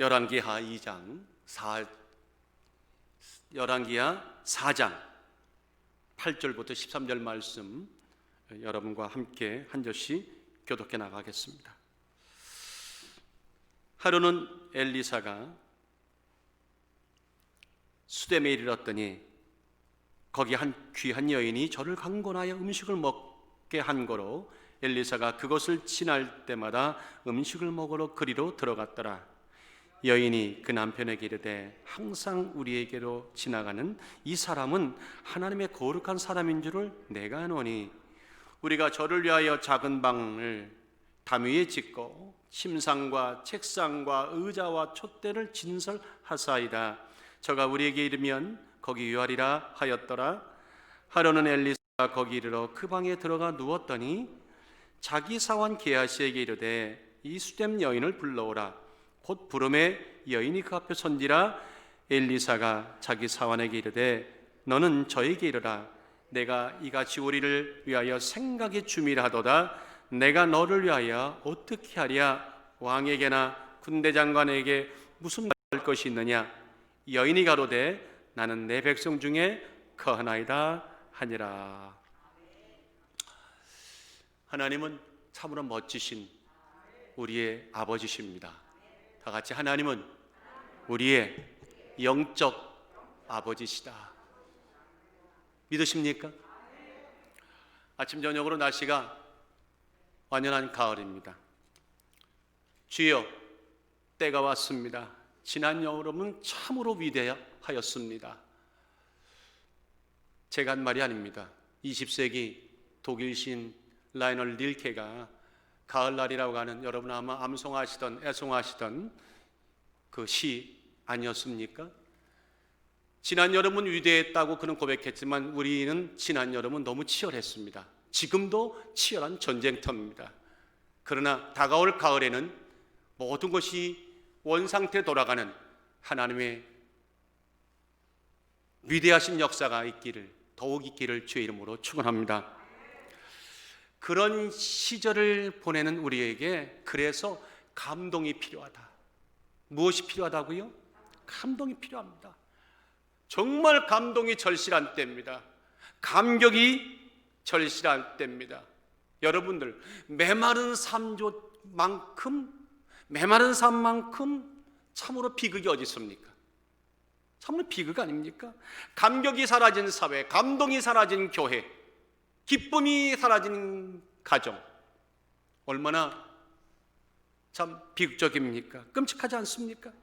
열왕기하 2장, 열왕기하 4장 8절부터 13절 말씀 여러분과 함께 한 절씩 교독해 나가겠습니다. 하루는 엘리사가 수뎀에 이르렀더니 거기 한 귀한 여인이 저를 강권하여 음식을 먹게 한 거로 엘리사가 그것을 지날 때마다 음식을 먹으러 그리로 들어갔더라. 여인이 그 남편에게 이르되 항상 우리에게로 지나가는 이 사람은 하나님의 거룩한 사람인 줄을 내가 아노니 우리가 저를 위하여 작은 방을 담 위에 짓고 침상과 책상과 의자와 촛대를 진설하사이다. 저가 우리에게 이르면 거기 유하리라 하였더라. 하루는 엘리사가 거기 이르러 그 방에 들어가 누웠더니 자기 사원 게하시에게 이르되 이 수뎀 여인을 불러오라. 곧 부름에 여인이 그 앞에 선지라. 엘리사가 자기 사원에게 이르되 너는 저에게 이르라. 내가 이같이 우리를 위하여 생각이 주밀하도다. 내가 너를 위하여 어떻게 하랴? 왕에게나 군대 장관에게 무슨 말할 것이 있느냐? 여인이 가로되 나는 내 백성 중에 거하나이다 하니라. 하나님은 참으로 멋지신 우리의 아버지십니다. 다 같이 하나님은 우리의 영적 아버지시다. 믿으십니까? 아침 저녁으로 날씨가 완연한 가을입니다. 주여, 때가 왔습니다. 지난 여름은 참으로 위대하였습니다. 제가 한 말이 아닙니다. 20세기 독일 시인 라이널 릴케가 가을날이라고 하는, 여러분 아마 애송하시던 그 시 아니었습니까? 지난 여름은 위대했다고 그는 고백했지만 우리는 지난 여름은 너무 치열했습니다. 지금도 치열한 전쟁터입니다. 그러나 다가올 가을에는 모든 것이 원상태에 돌아가는 하나님의 위대하신 역사가 더욱 있기를 주의 이름으로 축원합니다. 그런 시절을 보내는 우리에게 그래서 감동이 필요하다. 무엇이 필요하다고요? 감동이 필요합니다. 정말 감동이 절실한 때입니다. 감격이 절실한 때입니다. 여러분들, 메마른 삶만큼 참으로 비극이 어디 있습니까? 참으로 비극 아닙니까? 감격이 사라진 사회, 감동이 사라진 교회, 기쁨이 사라진 가정, 얼마나 참 비극적입니까? 끔찍하지 않습니까?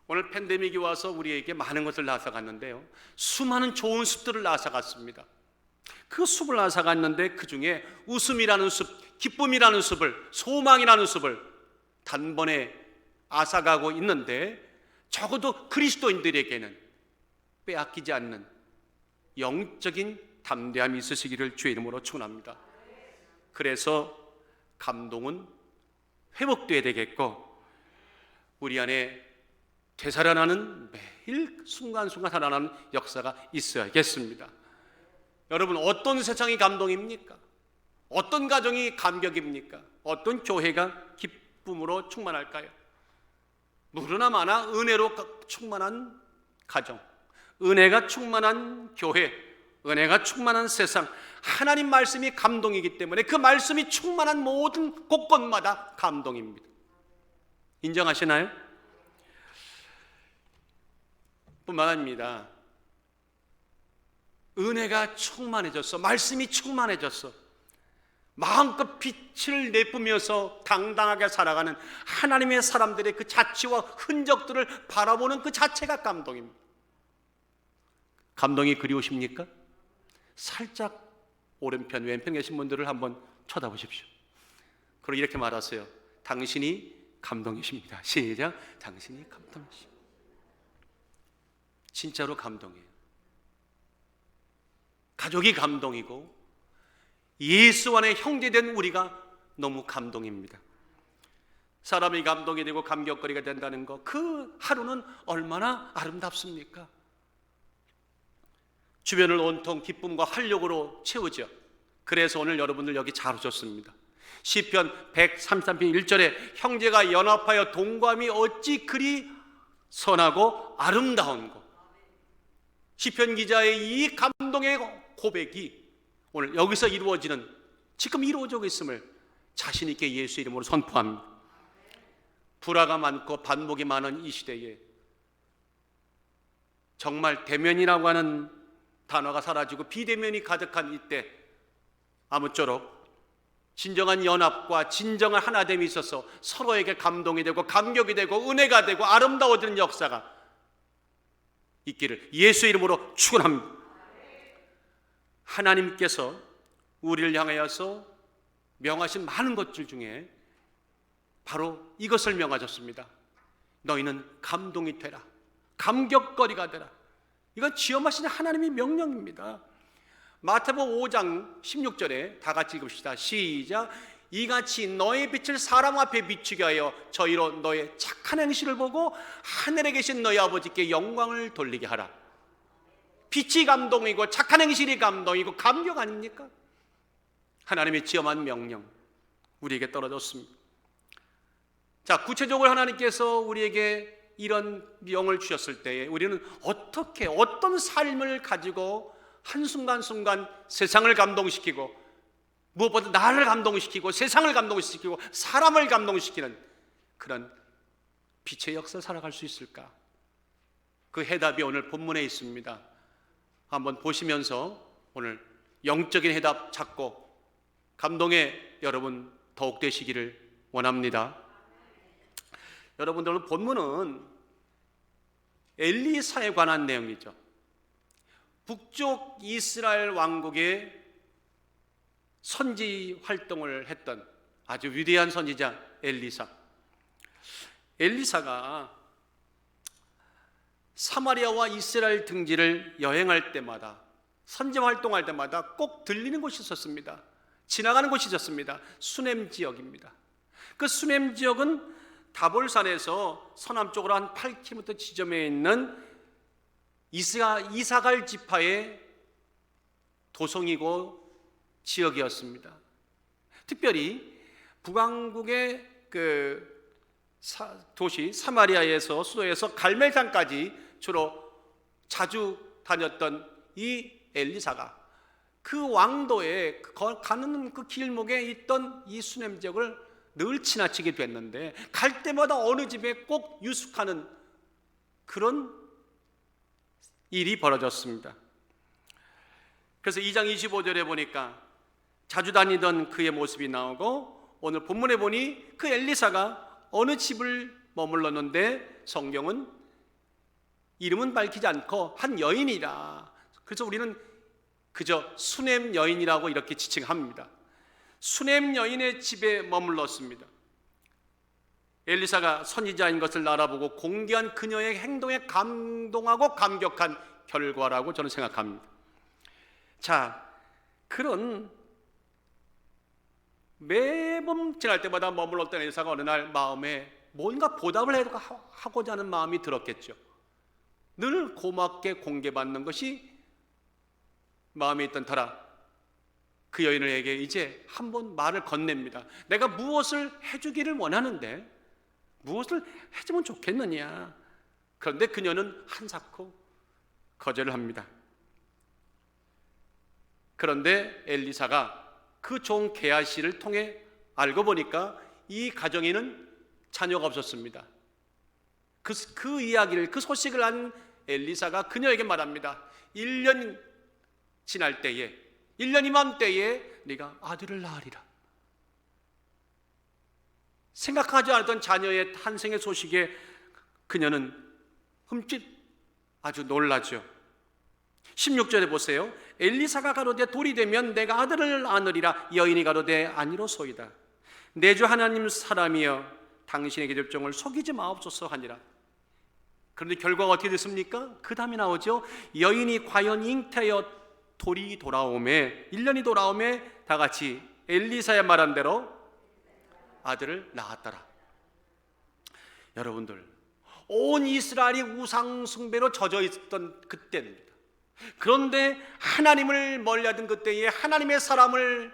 오늘 팬데믹이 와서 우리에게 많은 것을 앗아갔는데요, 수많은 좋은 숲들을 앗아갔습니다. 그 숲을 앗아갔는데 그 중에 웃음이라는 숲, 기쁨이라는 숲을, 소망이라는 숲을 단번에 앗아가고 있는데, 적어도 그리스도인들에게는 빼앗기지 않는 영적인 담대함이 있으시기를 주의 이름으로 축원합니다. 그래서 감동은 회복되어야 되겠고, 우리 안에 되살아나는, 매일 순간순간 살아나는 역사가 있어야겠습니다. 여러분, 어떤 세상이 감동입니까? 어떤 가정이 감격입니까? 어떤 교회가 기쁨으로 충만할까요? 무르나 마나 은혜로 충만한 가정, 은혜가 충만한 교회, 은혜가 충만한 세상, 하나님 말씀이 감동이기 때문에 그 말씀이 충만한 모든 곳곳마다 감동입니다. 인정하시나요? 뿐만 아닙니다. 은혜가 충만해졌어, 말씀이 충만해졌어, 마음껏 빛을 내뿜으면서 당당하게 살아가는 하나님의 사람들의 그 자취와 흔적들을 바라보는 그 자체가 감동입니다. 감동이 그리우십니까? 살짝 오른편 왼편 계신 분들을 한번 쳐다보십시오. 그리고 이렇게 말하세요. 당신이 감동이십니다. 시작. 당신이 감동이십니다. 진짜로 감동이에요. 가족이 감동이고 예수 안에 형제된 우리가 너무 감동입니다. 사람이 감동이 되고 감격거리가 된다는 것, 그 하루는 얼마나 아름답습니까? 주변을 온통 기쁨과 활력으로 채우죠. 그래서 오늘 여러분들 여기 잘 오셨습니다. 시편 133편 1절에 형제가 연합하여 동감이 어찌 그리 선하고 아름다운고. 시편 기자의 이 감동의 고백이 오늘 여기서 이루어지는, 지금 이루어지고 있음을 자신 있게 예수 이름으로 선포합니다. 불화가 많고 반목이 많은 이 시대에 정말 대면이라고 하는 단어가 사라지고 비대면이 가득한 이때 아무쪼록 진정한 연합과 진정한 하나됨이 있어서 서로에게 감동이 되고 감격이 되고 은혜가 되고 아름다워지는 역사가 있기를 예수 이름으로 축원합니다. 하나님께서 우리를 향하여서 명하신 많은 것들 중에 바로 이것을 명하셨습니다. 너희는 감동이 되라, 감격거리가 되라. 이건 지엄하신 하나님의 명령입니다. 마태복음 5장 16절에 다 같이 읽읍시다. 시작. 이같이 너의 빛을 사람 앞에 비추게 하여 저희로 너의 착한 행실을 보고 하늘에 계신 너희 아버지께 영광을 돌리게 하라. 빛이 감동이고 착한 행실이 감동이고 감격 아닙니까? 하나님의 지엄한 명령 우리에게 떨어졌습니다. 자, 구체적으로 하나님께서 우리에게 이런 명을 주셨을 때에 우리는 어떻게, 어떤 삶을 가지고 한순간순간 세상을 감동시키고 무엇보다 나를 감동시키고 세상을 감동시키고 사람을 감동시키는 그런 빛의 역사를 살아갈 수 있을까? 그 해답이 오늘 본문에 있습니다. 한번 보시면서 오늘 영적인 해답 찾고 감동의 여러분 더욱 되시기를 원합니다. 여러분들 오늘 본문은 엘리사에 관한 내용이죠. 북쪽 이스라엘 왕국의 선지 활동을 했던 아주 위대한 선지자 엘리사. 엘리사가 사마리아와 이스라엘 등지를 여행할 때마다, 선지 활동할 때마다 꼭 들리는 곳이 있었습니다. 지나가는 곳이 있었습니다. 수넴 지역입니다. 그 수넴 지역은 다볼산에서 서남쪽으로 한 8km 지점에 있는 이사갈 지파의 도성이고 지역이었습니다. 특별히 북왕국의 그 도시 사마리아에서 수도에서 갈멜산까지 주로 자주 다녔던 이 엘리사가 그 왕도에 가는 그 길목에 있던 이 수넴 지역을 늘 지나치게 됐는데 갈 때마다 어느 집에 꼭 유숙하는 그런 일이 벌어졌습니다. 그래서 2장 25절에 보니까 자주 다니던 그의 모습이 나오고 오늘 본문에 보니 그 엘리사가 어느 집을 머물렀는데 성경은 이름은 밝히지 않고 한 여인이라, 그래서 우리는 그저 수넴 여인이라고 이렇게 지칭합니다. 수넴 여인의 집에 머물렀습니다. 엘리사가 선지자인 것을 알아보고 공개한 그녀의 행동에 감동하고 감격한 결과라고 저는 생각합니다. 자, 그런 매번 지날 때마다 머물렀던 엘리사가 어느 날 마음에 뭔가 보답을 하고자 하는 마음이 들었겠죠. 늘 고맙게 공개받는 것이 마음에 있던 터라 그 여인에게 이제 한번 말을 건넵니다. 내가 무엇을 해주기를 원하는데 무엇을 해주면 좋겠느냐. 그런데 그녀는 한사코 거절을 합니다. 그런데 엘리사가 그 종 게하시를 통해 알고 보니까 이 가정에는 자녀가 없었습니다. 그 이야기를, 그 소식을 안 엘리사가 그녀에게 말합니다. 1년 지날 때에, 1년 이맘때에 네가 아들을 낳으리라. 생각하지 않았던 자녀의 탄생의 소식에 그녀는 흠칫 아주 놀라죠. 16절에 보세요. 엘리사가 가로되 돌이 되면 내가 아들을 안으리라. 여인이 가로되 아니로소이다. 내 주 하나님 사람이여 당신의 계집종을 속이지 마옵소서 하니라. 그런데 결과가 어떻게 됐습니까? 그 다음에 나오죠. 여인이 과연 잉태하여 돌이 돌아오매, 1년이 돌아오매 다 같이 엘리사의 말한 대로 아들을 낳았더라. 여러분들, 온 이스라엘이 우상 숭배로 젖어 있었던 그때입니다. 그런데 하나님을 멀리하던 그때에 하나님의 사람을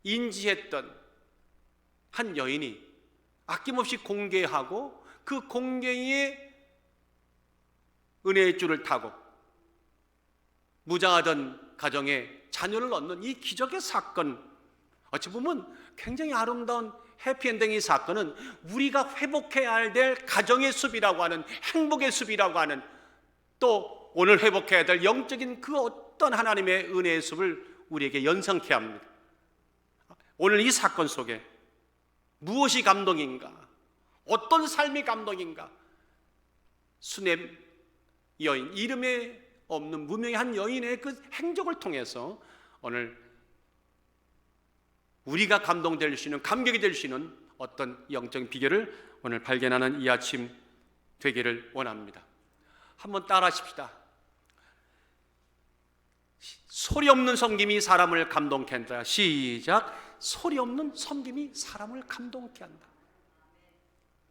인지했던 한 여인이 아낌없이 공개하고 그 공개의 은혜의 줄을 타고 무장하던 가정에 자녀를 얻는 이 기적의 사건, 어찌 보면 굉장히 아름다운 해피엔딩의 사건은 우리가 회복해야 될 가정의 숲이라고 하는, 행복의 숲이라고 하는, 또 오늘 회복해야 될 영적인 그 어떤 하나님의 은혜의 숲을 우리에게 연상케 합니다. 오늘 이 사건 속에 무엇이 감동인가? 어떤 삶이 감동인가? 수넴 여인, 이름에 없는 무명의 한 여인의 그 행적을 통해서 오늘 우리가 감동될 수 있는, 감격이 될 수 있는 어떤 영적인 비결을 오늘 발견하는 이 아침 되기를 원합니다. 한번 따라하십시다. 소리 없는 섬김이 사람을 감동케 한다. 시작. 소리 없는 섬김이 사람을 감동케 한다.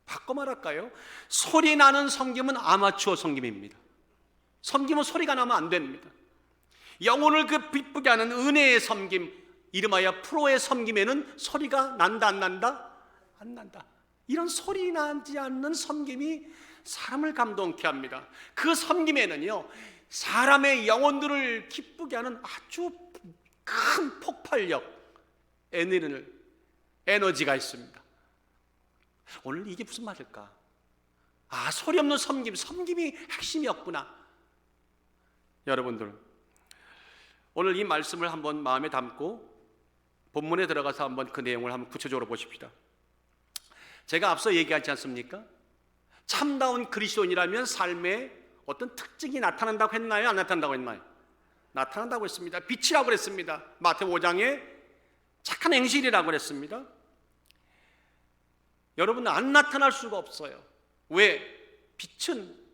바꿔 말할까요? 소리 나는 섬김은 아마추어 섬김입니다. 섬김은 소리가 나면 안 됩니다. 영혼을 그 기쁘게 하는 은혜의 섬김, 이름하여 프로의 섬김에는 소리가 난다 안 난다? 안 난다. 이런 소리 나지 않는 섬김이 사람을 감동케 합니다. 그 섬김에는요, 사람의 영혼들을 기쁘게 하는 아주 큰 폭발력, 에너지가 있습니다. 오늘 이게 무슨 말일까? 아, 소리 없는 섬김, 섬김이 핵심이었구나. 여러분들, 오늘 이 말씀을 한번 마음에 담고 본문에 들어가서 한번 그 내용을 한번 구체적으로 보십시다. 제가 앞서 얘기하지 않습니까? 참다운 그리스도인이라면 삶에 어떤 특징이 나타난다고 했나요? 안 나타난다고 했나요? 나타난다고 했습니다. 빛이라고 그랬습니다. 마태복음 5장에 착한 행실이라고 그랬습니다. 여러분, 안 나타날 수가 없어요. 왜? 빛은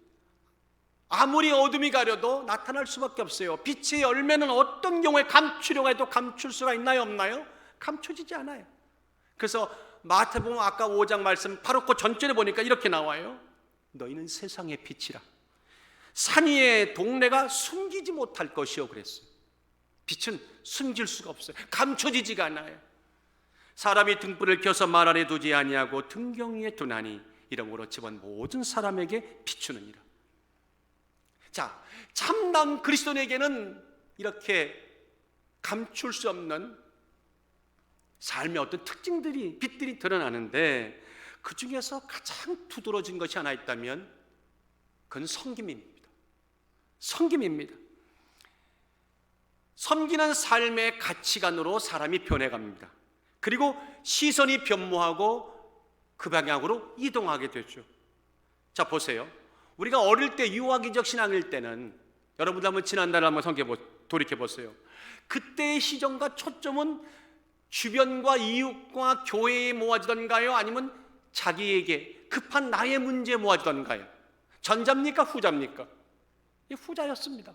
아무리 어둠이 가려도 나타날 수밖에 없어요. 빛의 열매는 어떤 경우에 감추려고 해도 감출 수가 있나요? 없나요? 감춰지지 않아요. 그래서 마태복음 아까 5장 말씀 바로 그 전절에 보니까 이렇게 나와요. 너희는 세상의 빛이라. 산 위의 동네가 숨기지 못할 것이요 그랬어요. 빛은 숨길 수가 없어요. 감춰지지가 않아요. 사람이 등불을 켜서 말 아래 두지 아니하고 등경 위에 두나니 이러므로 집안 모든 사람에게 비추느니라. 자, 참남 그리스도인에게는 이렇게 감출 수 없는 삶의 어떤 특징들이, 빛들이 드러나는데 그 중에서 가장 두드러진 것이 하나 있다면 그건 섬김입니다. 섬김입니다. 섬기는 삶의 가치관으로 사람이 변해갑니다. 그리고 시선이 변모하고 그 방향으로 이동하게 되죠. 자, 보세요. 우리가 어릴 때 유아기적 신앙일 때는, 여러분들 한번 지난달에 한번 돌이켜보세요. 그때의 시점과 초점은 주변과 이웃과 교회에 모아지던가요? 아니면 자기에게 급한 나의 문제에 모아지던가요? 전자입니까? 후자입니까? 후자였습니다.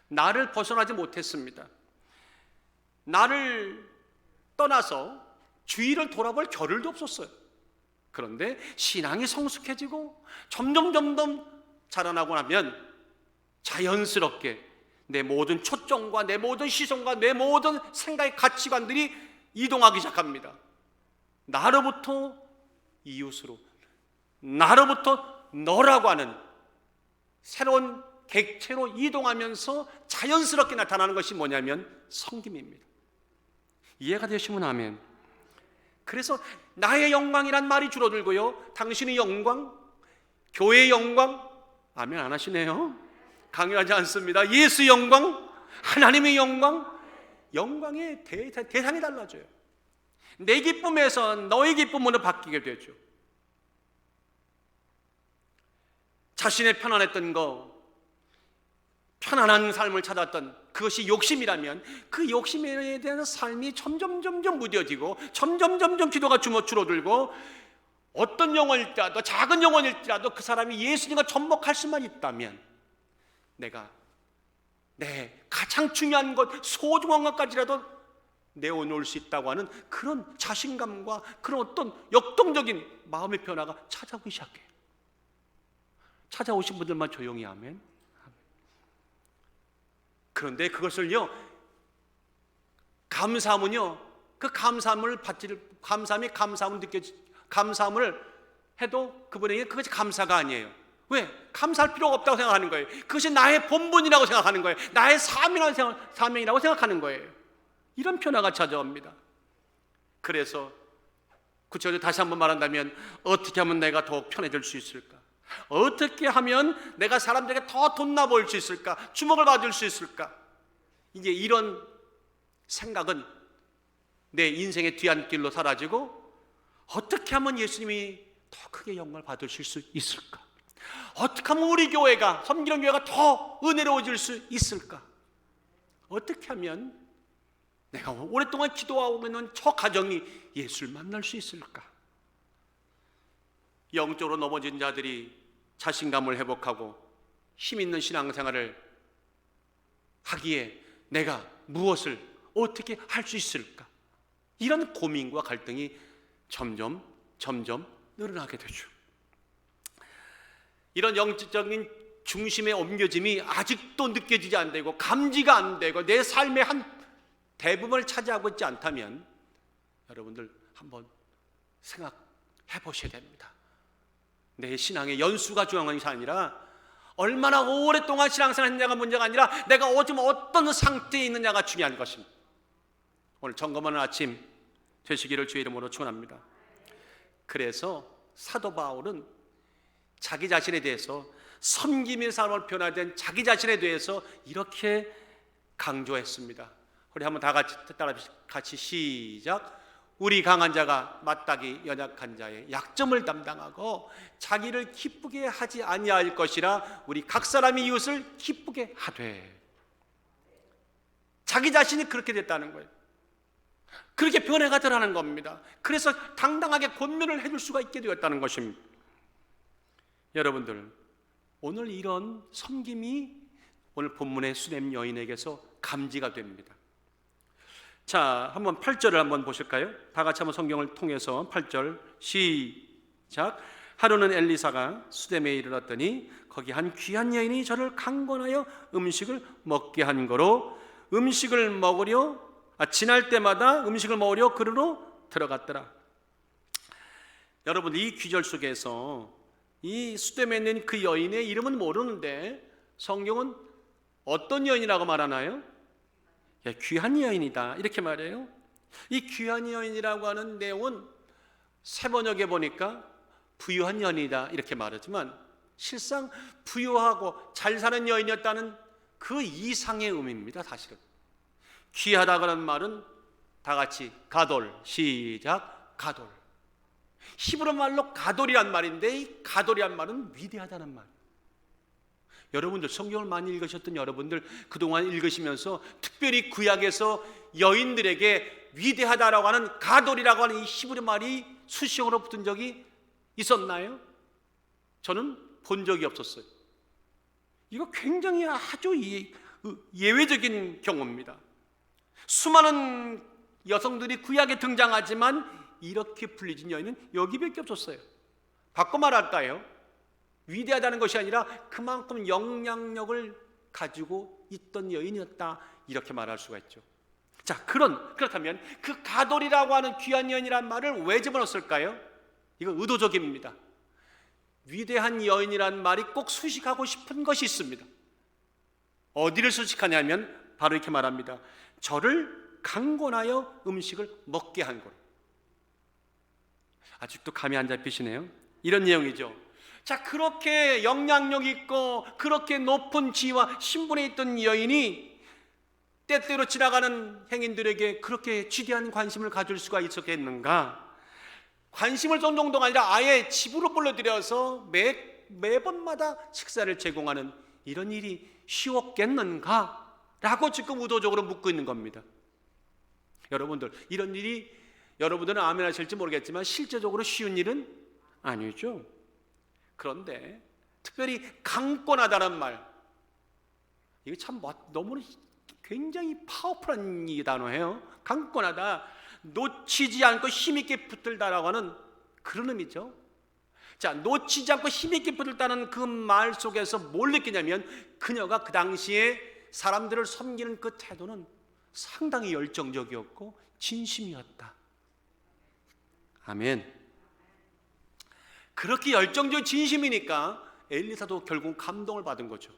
나를 벗어나지 못했습니다. 나를 떠나서 주위를 돌아볼 겨를도 없었어요. 그런데 신앙이 성숙해지고 점점 자라나고 나면 자연스럽게 내 모든 초점과 내 모든 시선과 내 모든 생각의 가치관들이 이동하기 시작합니다. 나로부터 이웃으로, 나로부터 너라고 하는 새로운 객체로 이동하면서 자연스럽게 나타나는 것이 뭐냐면 섬김입니다. 이해가 되시면 아멘. 그래서 나의 영광이란 말이 줄어들고요, 당신의 영광, 교회의 영광, 아멘 안 하시네요. 강요하지 않습니다. 예수의 영광, 하나님의 영광, 영광의 대상이 달라져요. 내 기쁨에서 너의 기쁨으로 바뀌게 되죠. 자신의 편안했던 거, 편안한 삶을 찾았던 그것이 욕심이라면 그 욕심에 대한 삶이 점점 무뎌지고 점점 기도가 줄어들고 어떤 영혼일지라도, 작은 영혼일지라도 그 사람이 예수님과 접목할 수만 있다면 내가 내 가장 중요한 것, 소중한 것까지라도 내어놓을 수 있다고 하는 그런 자신감과 그런 어떤 역동적인 마음의 변화가 찾아오기 시작해요. 찾아오신 분들만 조용히 하면. 그런데 그것을요, 감사하면요, 그 감사함을 감사함을 해도 그분에게 그것이 감사가 아니에요. 왜? 감사할 필요가 없다고 생각하는 거예요. 그것이 나의 본분이라고 생각하는 거예요. 나의 사명이라고 생각하는 거예요. 이런 변화가 찾아옵니다. 그래서 구체적으로 다시 한번 말한다면, 어떻게 하면 내가 더욱 편해질 수 있을까? 어떻게 하면 내가 사람들에게 더 돈나 보일 수 있을까? 주목을 받을 수 있을까? 이제 이런 생각은 내 인생의 뒤안길로 사라지고, 어떻게 하면 예수님이 더 크게 영광을 받으실 수 있을까? 어떻게 하면 우리 교회가, 섬기는 교회가 더 은혜로워질 수 있을까? 어떻게 하면 내가 오랫동안 기도하고 있는 저 가정이 예수를 만날 수 있을까? 영적으로 넘어진 자들이 자신감을 회복하고 힘 있는 신앙생활을 하기에 내가 무엇을 어떻게 할 수 있을까? 이런 고민과 갈등이 점점 늘어나게 되죠. 이런 영적인 중심의 옮겨짐이 아직도 느껴지지 안 되고 감지가 안 되고 내 삶의 한 대부분을 차지하고 있지 않다면, 여러분들 한번 생각해 보셔야 됩니다. 내 신앙의 연수가 중요한 것이 아니라 얼마나 오랫동안 신앙생활 했느냐가 문제가 아니라 내가 지금 어떤 상태에 있느냐가 중요한 것입니다. 오늘 점검하는 아침 되시기를 주의 이름으로 축원합니다. 그래서 사도 바울은 자기 자신에 대해서, 섬김의 삶을 변화된 자기 자신에 대해서 이렇게 강조했습니다. 우리 한번 다 같이 시작. 우리 강한 자가 마땅히 연약한 자의 약점을 담당하고 자기를 기쁘게 하지 아니할 것이라 우리 각 사람이 이웃을 기쁘게 하되. 자기 자신이 그렇게 됐다는 거예요. 그렇게 변해가 되라는 겁니다. 그래서 당당하게 권면을 해줄 수가 있게 되었다는 것입니다. 여러분들, 오늘 이런 섬김이 오늘 본문의 수냄 여인에게서 감지가 됩니다. 자, 한번 8절을 한번 보실까요? 다 같이 한번 성경을 통해서 8절 시작. 하루는 엘리사가 수뎀에 이르렀더니 거기 한 귀한 여인이 저를 강권하여 음식을 먹게 한 거로 지날 때마다 음식을 먹으려 그르러 들어갔더라. 여러분, 이 귀절 속에서 이 수뎀에 있는 그 여인의 이름은 모르는데 성경은 어떤 여인이라고 말하나요? 귀한 여인이다 이렇게 말해요. 이 귀한 여인이라고 하는 내용은 세번역에 보니까 부유한 여인이다 이렇게 말하지만, 실상 부유하고 잘 사는 여인이었다는 그 이상의 의미입니다. 사실은 귀하다는 말은 다 같이 가돌 시작. 가돌. 히브리 말로 가돌이란 말인데, 이 가돌이란 말은 위대하다는 말. 여러분들 성경을 많이 읽으셨던 여러분들 그동안 읽으시면서 특별히 구약에서 여인들에게 위대하다라고 하는 가돌이라고 하는 이 히브리 말이 수식어로 붙은 적이 있었나요? 저는 본 적이 없었어요. 이거 굉장히 아주 예외적인 경우입니다. 수많은 여성들이 구약에 등장하지만 이렇게 불리진 여인은 여기밖에 없었어요. 바꿔 말할까요? 위대하다는 것이 아니라 그만큼 영향력을 가지고 있던 여인이었다 이렇게 말할 수가 있죠. 자, 그렇다면 그 가돌이라고 하는 귀한 여인이라는 말을 왜 집어넣었을까요? 이건 의도적입니다. 위대한 여인이라는 말이 꼭 수식하고 싶은 것이 있습니다. 어디를 수식하냐면 바로 이렇게 말합니다. 저를 강권하여 음식을 먹게 한 것. 아직도 감이 안 잡히시네요. 이런 내용이죠. 자, 그렇게 영향력 있고 그렇게 높은 지위와 신분에 있던 여인이 때때로 지나가는 행인들에게 그렇게 지대한 관심을 가질 수가 있었겠는가? 관심을 줬던 정도가 아니라 아예 집으로 불러들여서 매번마다 식사를 제공하는 이런 일이 쉬웠겠는가? 라고 지금 의도적으로 묻고 있는 겁니다. 여러분들, 이런 일이 여러분들은 아멘 하실지 모르겠지만 실제적으로 쉬운 일은 아니죠. 그런데 특별히 강권하다는 말, 이거 참 너무 굉장히 파워풀한 이 단어예요. 강권하다, 놓치지 않고 힘있게 붙들다라고 하는 그런 의미죠. 자, 놓치지 않고 힘있게 붙들다는 그 말 속에서 뭘 느끼냐면, 그녀가 그 당시에 사람들을 섬기는 그 태도는 상당히 열정적이었고 진심이었다. 아멘. 그렇게 열정적 진심이니까 엘리사도 결국 감동을 받은 거죠.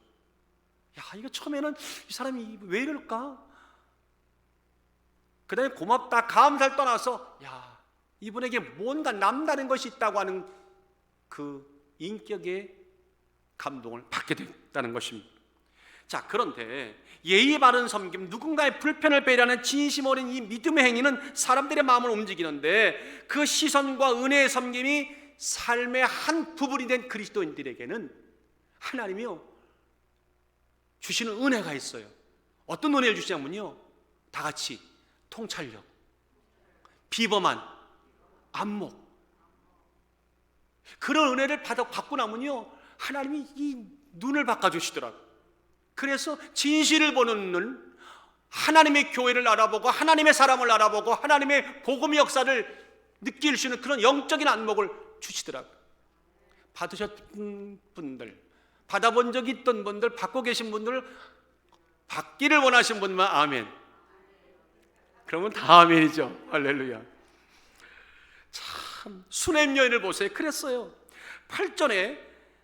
야, 이거 처음에는 이 사람이 왜 이럴까? 그 다음에 고맙다, 감사를 떠나서 야, 이분에게 뭔가 남다른 것이 있다고 하는 그 인격의 감동을 받게 됐다는 것입니다. 자, 그런데 예의 바른 섬김, 누군가의 불편을 배려하는 진심 어린 이 믿음의 행위는 사람들의 마음을 움직이는데 그 시선과 은혜의 섬김이 삶의 한 부분이 된 그리스도인들에게는 하나님이요 주시는 은혜가 있어요. 어떤 은혜를 주시냐면요, 다 같이 통찰력, 비범한 안목, 그런 은혜를 받고 나면요 하나님이 이 눈을 바꿔주시더라고요. 그래서 진실을 보는 눈, 하나님의 교회를 알아보고 하나님의 사람을 알아보고 하나님의 복음의 역사를 느낄 수 있는 그런 영적인 안목을 주시더라고요. 받으셨던 분들, 받아본 적이 있던 분들, 받고 계신 분들, 받기를 원하시는 분만 아멘. 그러면 다 아멘이죠. 할렐루야. 참 수냄 여인을 보세요. 그랬어요. 8절에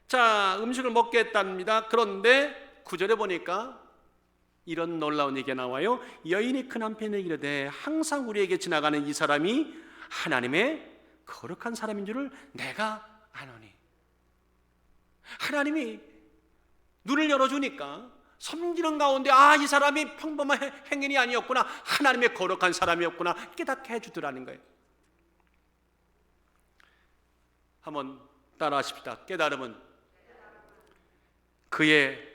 자 음식을 먹겠답니다. 그런데 9절에 보니까 이런 놀라운 얘기가 나와요. 여인이 그 남편에게 이르되 항상 우리에게 지나가는 이 사람이 하나님의 거룩한 사람인 줄을 내가 아노니. 하나님이 눈을 열어주니까 섬기는 가운데 이 사람이 평범한 행인이 아니었구나, 하나님의 거룩한 사람이었구나 깨닫게 해주더라는 거예요. 한번 따라하십시다. 깨달음은 그의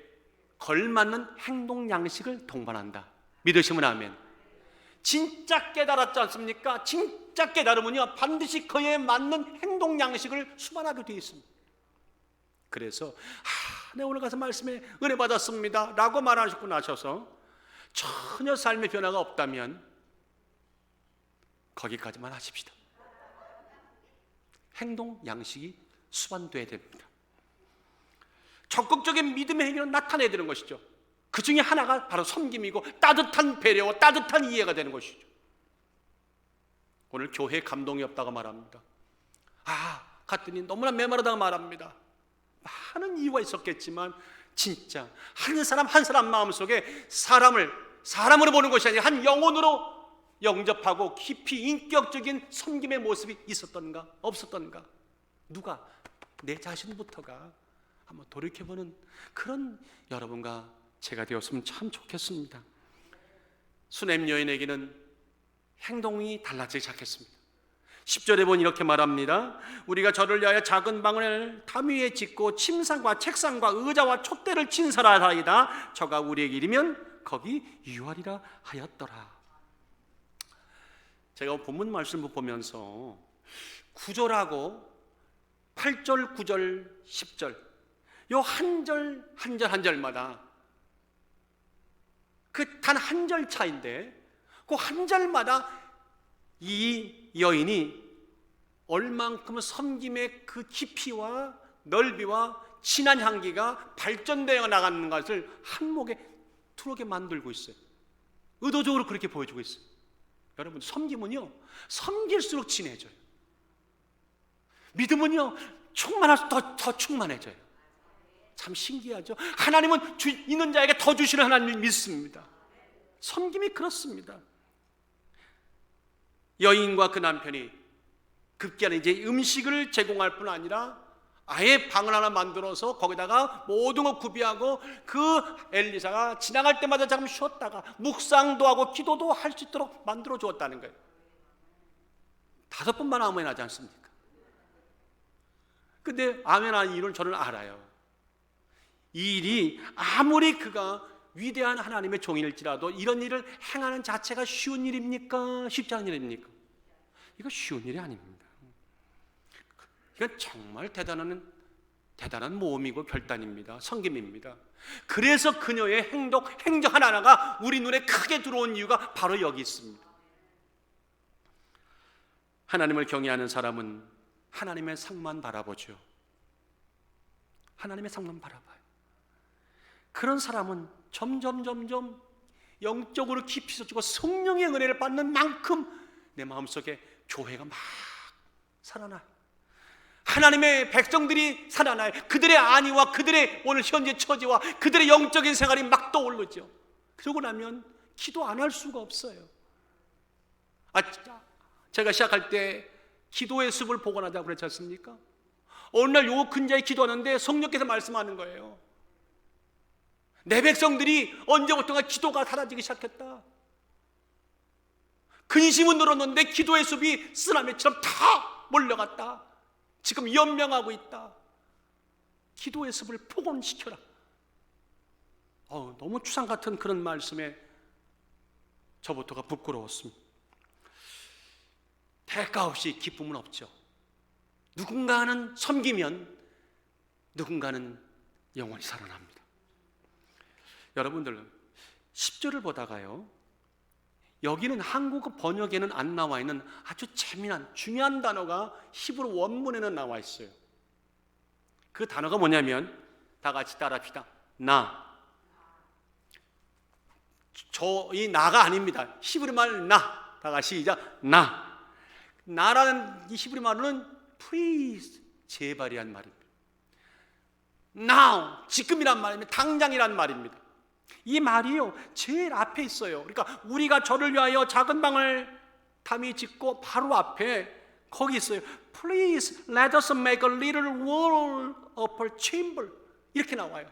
걸맞는 행동 양식을 동반한다. 믿으시면 아멘. 진짜 깨달았지 않습니까? 진짜 깨달음은요 반드시 그에 맞는 행동 양식을 수반하게 되어 있습니다. 그래서 내가 오늘 가서 말씀에 은혜 받았습니다 라고 말하시고 나셔서 전혀 삶의 변화가 없다면 거기까지만 하십시다. 행동 양식이 수반돼야 됩니다. 적극적인 믿음의 행위는 나타내야 되는 것이죠. 그 중에 하나가 바로 섬김이고 따뜻한 배려와 따뜻한 이해가 되는 것이죠. 오늘 교회에 감동이 없다고 말합니다. 갔더니 너무나 메마르다고 말합니다. 많은 이유가 있었겠지만 진짜 한 사람 한 사람 마음속에 사람으로 보는 것이 아니라 한 영혼으로 영접하고 깊이 인격적인 섬김의 모습이 있었던가 없었던가, 누가 내 자신부터가 한번 돌이켜보는 그런 여러분과 제가 되었으면 참 좋겠습니다. 수냄 여인에게는 행동이 달라지기 시작했습니다. 10절에 보니 이렇게 말합니다. 우리가 저를 위하여 작은 방을 담 위에 짓고 침상과 책상과 의자와 촛대를 친설하다이다. 저가 우리에게 이르면 거기 유하리라 하였더라. 제가 본문 말씀을 보면서 9절하고 8절, 9절, 10절 요 한 절마다 그 단 한 절 차인데 그 한 절마다 이 여인이 얼만큼 섬김의 그 깊이와 넓이와 진한 향기가 발전되어 나가는 것을 한목에 들어오게 만들고 있어요. 의도적으로 그렇게 보여주고 있어요. 여러분, 섬김은요 섬길수록 진해져요. 믿음은요 충만할수록 더 충만해져요. 참 신기하죠. 하나님은 있는 자에게 더 주시는 하나님을 믿습니다. 섬김이 그렇습니다. 여인과 그 남편이 급기야는 이제 음식을 제공할 뿐 아니라 아예 방을 하나 만들어서 거기다가 모든 걸 구비하고 그 엘리사가 지나갈 때마다 잠깐 쉬었다가 묵상도 하고 기도도 할 수 있도록 만들어 주었다는 거예요. 5번만 아멘 하지 않습니까? 근데 아멘 하는 이유를 저는 알아요. 이 일이 아무리 그가 위대한 하나님의 종일지라도 이런 일을 행하는 자체가 쉬운 일입니까? 쉽지 않은 일입니까? 이거 쉬운 일이 아닙니다. 이건 정말 대단한 모험이고 결단입니다. 섬김입니다. 그래서 그녀의 행정 하나하나가 우리 눈에 크게 들어온 이유가 바로 여기 있습니다. 하나님을 경외하는 사람은 하나님의 상만 바라보죠. 하나님의 상만 바라봐요. 그런 사람은 점점 영적으로 깊이 젖고 성령의 은혜를 받는 만큼 내 마음속에 교회가 막 살아나요. 하나님의 백성들이 살아나요. 그들의 안위와 그들의 오늘 현재 처지와 그들의 영적인 생활이 막 떠오르죠. 그러고 나면 기도 안 할 수가 없어요. 제가 시작할 때 기도의 숲을 복원하자고 그랬지 않습니까? 어느 날 요 근자에 기도하는데 성령께서 말씀하는 거예요. 내 백성들이 언제부턴가 기도가 사라지기 시작했다. 근심은 늘었는데 기도의 숲이 쓰나미처럼 다 몰려갔다. 지금 연명하고 있다. 기도의 숲을 복원시켜라. 너무 추상 같은 그런 말씀에 저부터가 부끄러웠습니다. 대가 없이 기쁨은 없죠. 누군가는 섬기면 누군가는 영원히 살아납니다. 여러분들 10절을 보다가요, 여기는 한국어 번역에는 안 나와 있는 아주 재미난 중요한 단어가 히브리 원문에는 나와 있어요. 그 단어가 뭐냐면, 다 같이 따라합시다. 이 나가 아닙니다. 히브리 말 나. 다 같이 시작. 나라는 이 히브리 말로는 please, 제발이란 말입니다. now, 지금이란 말입니다. 당장이란 말입니다. 이 말이요, 제일 앞에 있어요. 그러니까 우리가 저를 위하여 작은 방을 담이 짓고 바로 앞에 거기 있어요. Please let us make a little wall upper chamber, 이렇게 나와요.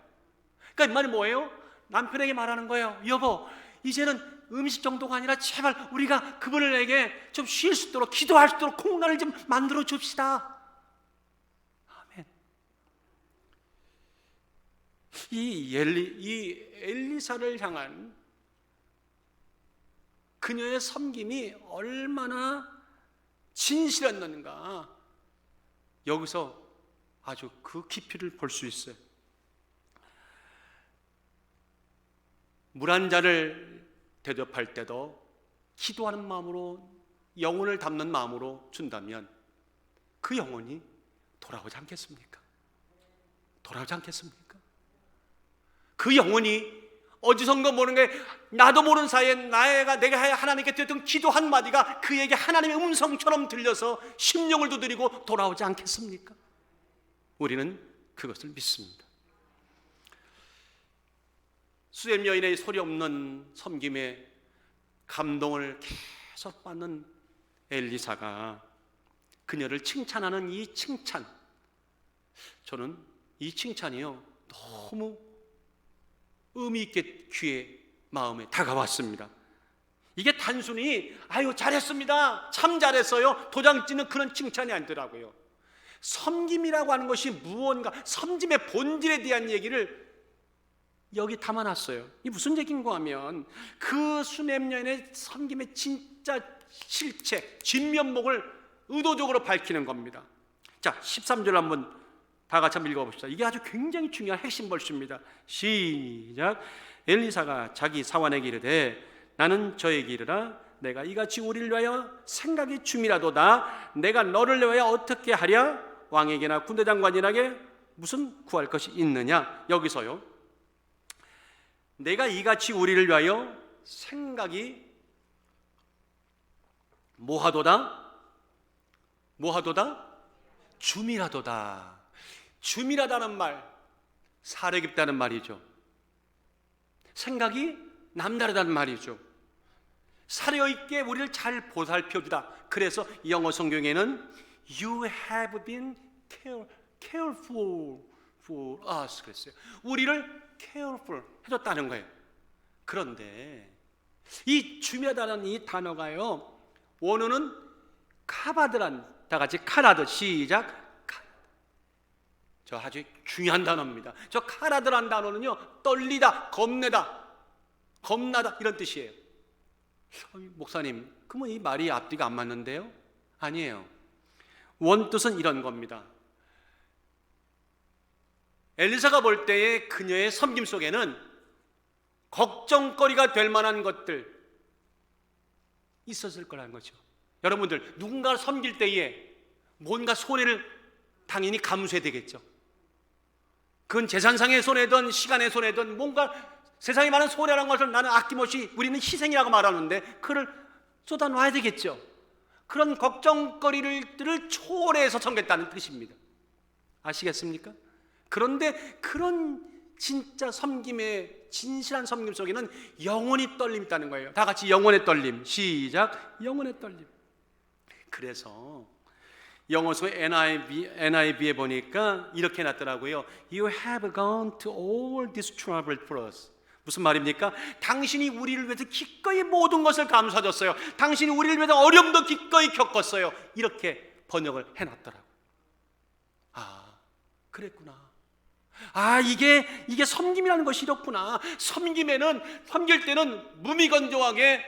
그러니까 이 말이 뭐예요? 남편에게 말하는 거예요. 여보, 이제는 음식 정도가 아니라 제발 우리가 그분에게 좀 쉴 수 있도록, 기도할 수 있도록 공간을 좀 만들어 줍시다. 아멘. 이 엘리사를 향한 그녀의 섬김이 얼마나 진실했는가, 여기서 아주 그 깊이를 볼 수 있어요. 물 한 잔을 대접할 때도 기도하는 마음으로, 영혼을 담는 마음으로 준다면 그 영혼이 돌아오지 않겠습니까? 돌아오지 않겠습니까? 그 영혼이 어디선가 모르는 게, 나도 모르는 사이에 내가 하나님께 드렸던 기도 한마디가 그에게 하나님의 음성처럼 들려서 심령을 두드리고 돌아오지 않겠습니까? 우리는 그것을 믿습니다. 수렘 여인의 소리 없는 섬김에 감동을 계속 받는 엘리사가 그녀를 칭찬하는 이 칭찬, 저는 이 칭찬이요, 너무 의미 있게 귀에, 마음에 다가왔습니다. 이게 단순히 아유 잘했습니다, 참 잘했어요, 도장 찍는 그런 칭찬이 아니더라고요. 섬김이라고 하는 것이 무언가, 섬김의 본질에 대한 얘기를 여기 담아놨어요. 이 무슨 얘기인가 하면, 그 수냄 여인의 섬김의 진짜 실체, 진면목을 의도적으로 밝히는 겁니다. 자, 13절 한번 다 같이 한번 읽어봅시다. 이게 아주 굉장히 중요한 핵심 벌수입니다. 시작. 엘리사가 자기 사환에게 이르되, 나는 저에게 이르라, 내가 이같이 우리를 위하여 생각이 줌이라도다. 내가 너를 위하여 어떻게 하랴? 왕에게나 군대장관이라게 무슨 구할 것이 있느냐? 여기서요, 내가 이같이 우리를 위하여 생각이 뭐하도다? 줌이라도다. 줌이라다는 말, 살에 깊다는 말이죠. 생각이 남다르다는 말이죠. 사려있게 우리를 잘 보살펴주다. 그래서 영어 성경에는 You have been careful for us 그랬어요. 우리를 careful 해줬다는 거예요. 그런데 이 줌이라다는 이 단어가요, 원어는 카바드란, 다 같이 카라드, 시작. 저 아주 중요한 단어입니다. 저 카라드란 단어는요, 떨리다, 겁나다 이런 뜻이에요. 목사님, 그러면 이 말이 앞뒤가 안 맞는데요? 아니에요. 원뜻은 이런 겁니다. 엘리사가 볼 때의 그녀의 섬김 속에는 걱정거리가 될 만한 것들 있었을 거라는 거죠. 여러분들, 누군가를 섬길 때에 뭔가 손해를 당연히 감수해야 되겠죠. 그건 재산상의 손해든 시간의 손해든 뭔가 세상에 많은 소리라는 것을 나는 아낌없이 우리는 희생이라고 말하는데 그를 쏟아놔야 되겠죠. 그런 걱정거리를 초월해서 섬겼다는 뜻입니다. 아시겠습니까? 그런데 그런 진짜 섬김의 진실한 섬김 속에는 영혼이 떨림이 있다는 거예요. 다 같이 영혼의 떨림. 시작. 영혼의 떨림. 그래서 영어서 NIV에 보니까 이렇게 해놨더라고요. You have gone to all this trouble for us. 무슨 말입니까? 당신이 우리를 위해서 기꺼이 모든 것을 감수하셨어요. 당신이 우리를 위해서 어려움도 기꺼이 겪었어요. 이렇게 번역을 해놨더라고요. 아, 그랬구나. 아, 이게 섬김이라는 것이 이렇구나. 섬길 때는 무미건조하게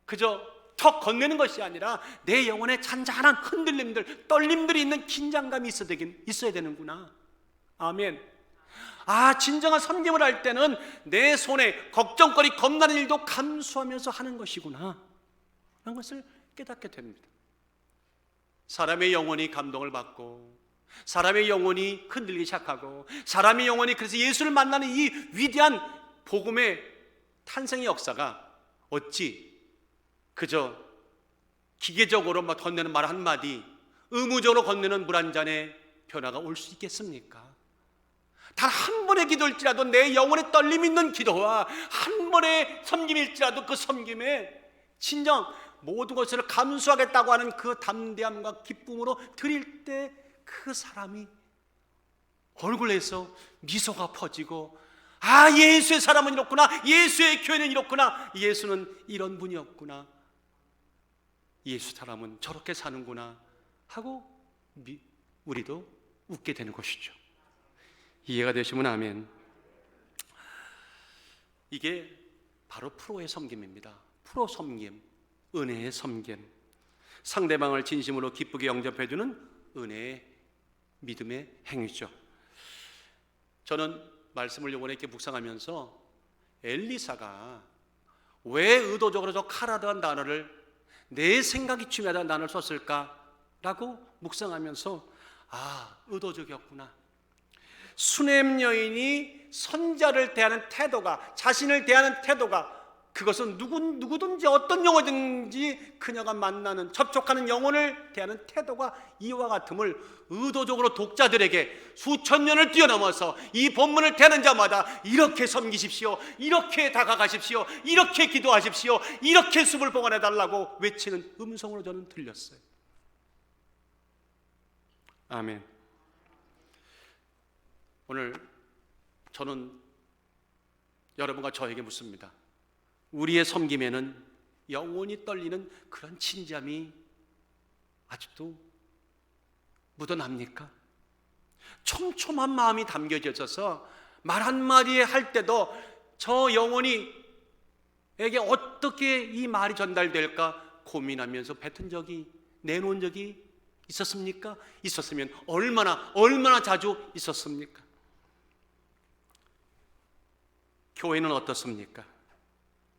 그저 턱 건네는 것이 아니라 내 영혼에 잔잔한 흔들림들, 떨림들이 있는 긴장감이 있어야 되는구나. 아멘. 아, 진정한 섬김을 할 때는 내 손에 걱정거리, 겁나는 일도 감수하면서 하는 것이구나 라는 것을 깨닫게 됩니다. 사람의 영혼이 감동을 받고 사람의 영혼이 흔들리기 시작하고 사람의 영혼이 그래서 예수를 만나는 이 위대한 복음의 탄생의 역사가 어찌 그저 기계적으로 막 건네는 말 한마디, 의무적으로 건네는 물 한 잔의 변화가 올 수 있겠습니까? 단 한 번의 기도일지라도 내 영혼에 떨림 있는 기도와 한 번의 섬김일지라도 그 섬김에 진정 모든 것을 감수하겠다고 하는 그 담대함과 기쁨으로 드릴 때 그 사람이 얼굴에서 미소가 퍼지고 아, 예수의 사람은 이렇구나, 예수의 교회는 이렇구나, 예수는 이런 분이었구나, 예수 사람은 저렇게 사는구나 하고 우리도 웃게 되는 것이죠. 이해가 되시면 아멘. 이게 바로 프로의 섬김입니다. 프로 섬김, 은혜의 섬김, 상대방을 진심으로 기쁘게 영접해주는 은혜의 믿음의 행위죠. 저는 말씀을 이번에 이렇게 묵상하면서 엘리사가 왜 의도적으로 저 카라드한 단어를 내 생각이 중요하다는 단어를 썼을까라고 묵상하면서 아, 의도적이었구나. 수넴 여인이 선자를 대하는 태도가, 자신을 대하는 태도가, 그것은 누구든지 어떤 영혼이든지 그녀가 만나는, 접촉하는 영혼을 대하는 태도가 이와 같음을 의도적으로 독자들에게 수천 년을 뛰어넘어서 이 본문을 대하는 자마다 이렇게 섬기십시오, 이렇게 다가가십시오, 이렇게 기도하십시오, 이렇게 숲을 봉헌해달라고 외치는 음성으로 저는 들렸어요. 아멘. 오늘 저는 여러분과 저에게 묻습니다. 우리의 섬김에는 영혼이 떨리는 그런 진지함이 아직도 묻어납니까? 촘촘한 마음이 담겨져 있어서 말 한마디에 할 때도 저 영혼이 에게 어떻게 이 말이 전달될까 고민하면서 뱉은 적이, 내놓은 적이 있었습니까? 있었으면 얼마나 자주 있었습니까? 교회는 어떻습니까?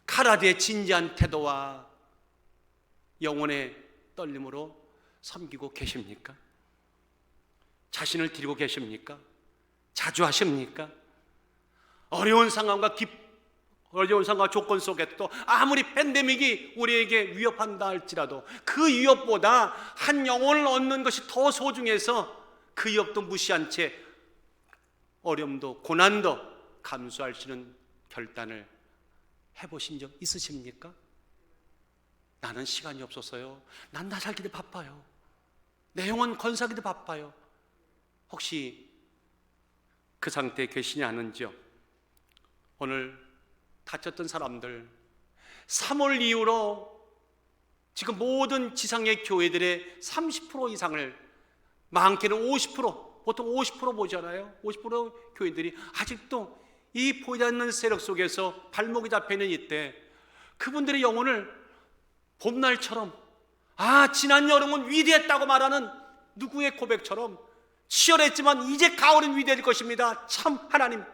카라드의 진지한 태도와 영혼의 떨림으로 섬기고 계십니까? 자신을 드리고 계십니까? 자주 하십니까? 어려운 상황과 조건 속에도 아무리 팬데믹이 우리에게 위협한다 할지라도 그 위협보다 한 영혼을 얻는 것이 더 소중해서 그 위협도 무시한 채 어려움도 고난도 감수할 수 있는 결단을 해보신 적 있으십니까? 나는 시간이 없어서요, 난 나 살기도 바빠요, 내 영혼 건사기도 바빠요. 혹시 그 상태에 계시지 않은지요? 오늘 다쳤던 사람들, 3월 이후로 지금 모든 지상의 교회들의 30% 이상을, 많게는 50%, 보통 50% 보잖아요. 50% 교회들이 아직도 이 보이지 않는 세력 속에서 발목이 잡혀있는 이때 그분들의 영혼을 봄날처럼, 아, 지난 여름은 위대했다고 말하는 누구의 고백처럼 치열했지만 이제 가을은 위대할 것입니다, 참 하나님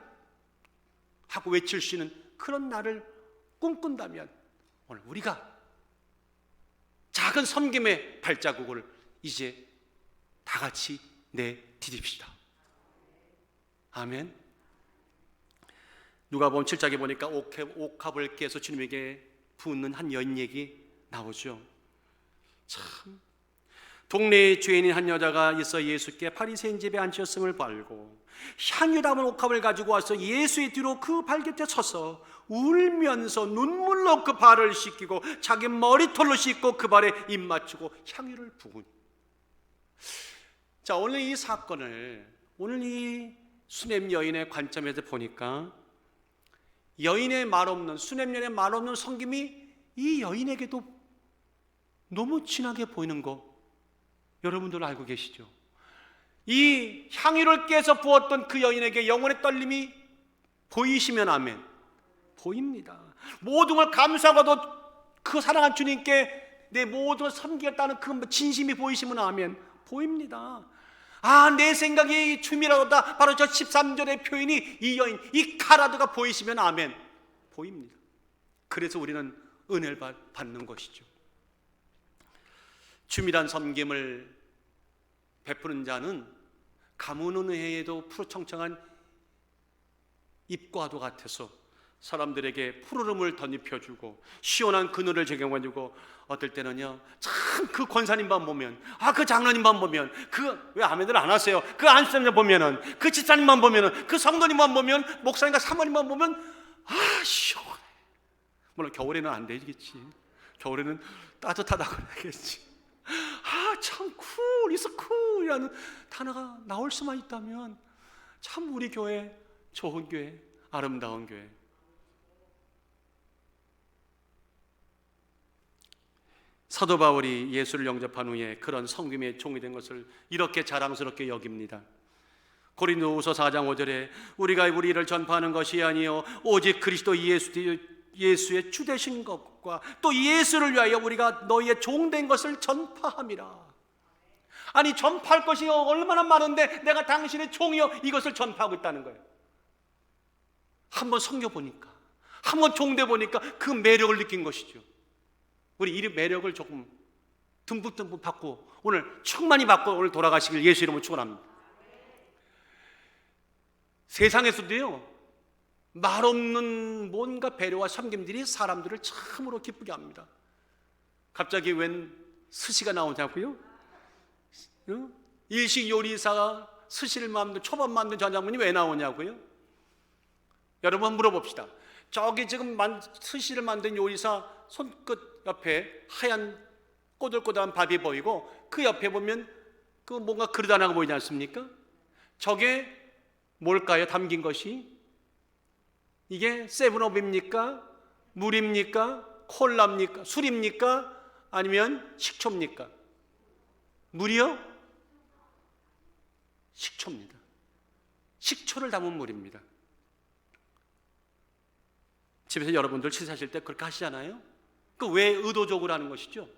하고 외칠 수 있는 그런 날을 꿈꾼다면 오늘 우리가 작은 섬김의 발자국을 이제 다 같이 내디딥시다. 아멘. 누가복음 7장에 보니까 옥합을 깨서 주님에게 붓는 한 여인 얘기 나오죠. 참, 동네에 죄인인 한 여자가 있어 예수께 바리새인 집에 앉혔음을 알고 향유 담은 옥합을 가지고 와서 예수의 뒤로 그 발곁에 서서 울면서 눈물로 그 발을 씻기고 자기 머리털로 씻고 그 발에 입 맞추고 향유를 부은. 자, 오늘 이 사건을 오늘 이 수냄 여인의 관점에서 보니까 여인의 말없는, 수냄 여인의 말없는 섬김이 이 여인에게도 너무 진하게 보이는 거 여러분들 알고 계시죠? 이 향유를 깨서 부었던 그 여인에게 영혼의 떨림이 보이시면 아멘. 보입니다. 모든 걸 감수하고도 그 사랑한 주님께 내 모든 걸 섬기겠다는 그 진심이 보이시면 아멘. 보입니다. 아, 내 생각이 춤이라도다. 바로 저 13절의 표현이 이 여인, 이 카라드가 보이시면 아멘. 보입니다. 그래서 우리는 은혜를 받는 것이죠. 춤이란 섬김을 베푸는 자는 가문 은혜에도 푸르청청한 잎과도 같아서 사람들에게 푸르름을 덧입혀주고 시원한 그늘을 제공해주고, 어떨 때는요 참 그 권사님만 보면, 그 장로님만 보면, 그 왜 아멘들 안 하세요? 그 안수장님 보면은, 그 집사님만 보면은, 그 성도님만 보면, 목사님과 사모님만 보면 시원해. 물론 겨울에는 안 되겠지. 겨울에는 따뜻하다고 그래야겠지. 참 이서 쿨이라는 단어가 나올 수만 있다면 참 우리 교회 좋은 교회, 아름다운 교회. 사도 바울이 예수를 영접한 후에 그런 섬김의 종이 된 것을 이렇게 자랑스럽게 여깁니다. 고린도후서 4장 5절에 우리가 우리 일을 전파하는 것이 아니요 오직 그리스도 예수의 주 되신 것과 또 예수를 위하여 우리가 너희의 종된 것을 전파함이라. 아니, 전파할 것이 얼마나 많은데 내가 당신의 종이여 이것을 전파하고 있다는 거예요. 한번 섬겨보니까, 한번 종돼 보니까 그 매력을 느낀 것이죠. 우리 이 매력을 조금 듬뿍듬뿍 받고 오늘 충만히 받고 오늘 돌아가시길 예수 이름으로 축원합니다. 세상에서도요 말없는 뭔가 배려와 섬김들이 사람들을 참으로 기쁘게 합니다. 갑자기 웬 스시가 나오냐고요? 일식 요리사가 스시를 만든, 초밥 만든 전장면이 왜 나오냐고요? 여러분 물어봅시다. 저기 지금 스시를 만든 요리사 손끝 옆에 하얀 꼬들꼬들한 밥이 보이고 그 옆에 보면 그 뭔가 그릇 하나가 보이지 않습니까? 저게 뭘까요? 담긴 것이? 이게 세븐업입니까? 물입니까? 콜라입니까? 술입니까? 아니면 식초입니까? 물이요? 식초입니다. 식초를 담은 물입니다. 집에서 여러분들 식사하실 때 그렇게 하시잖아요? 그 왜 의도적으로 하는 것이죠?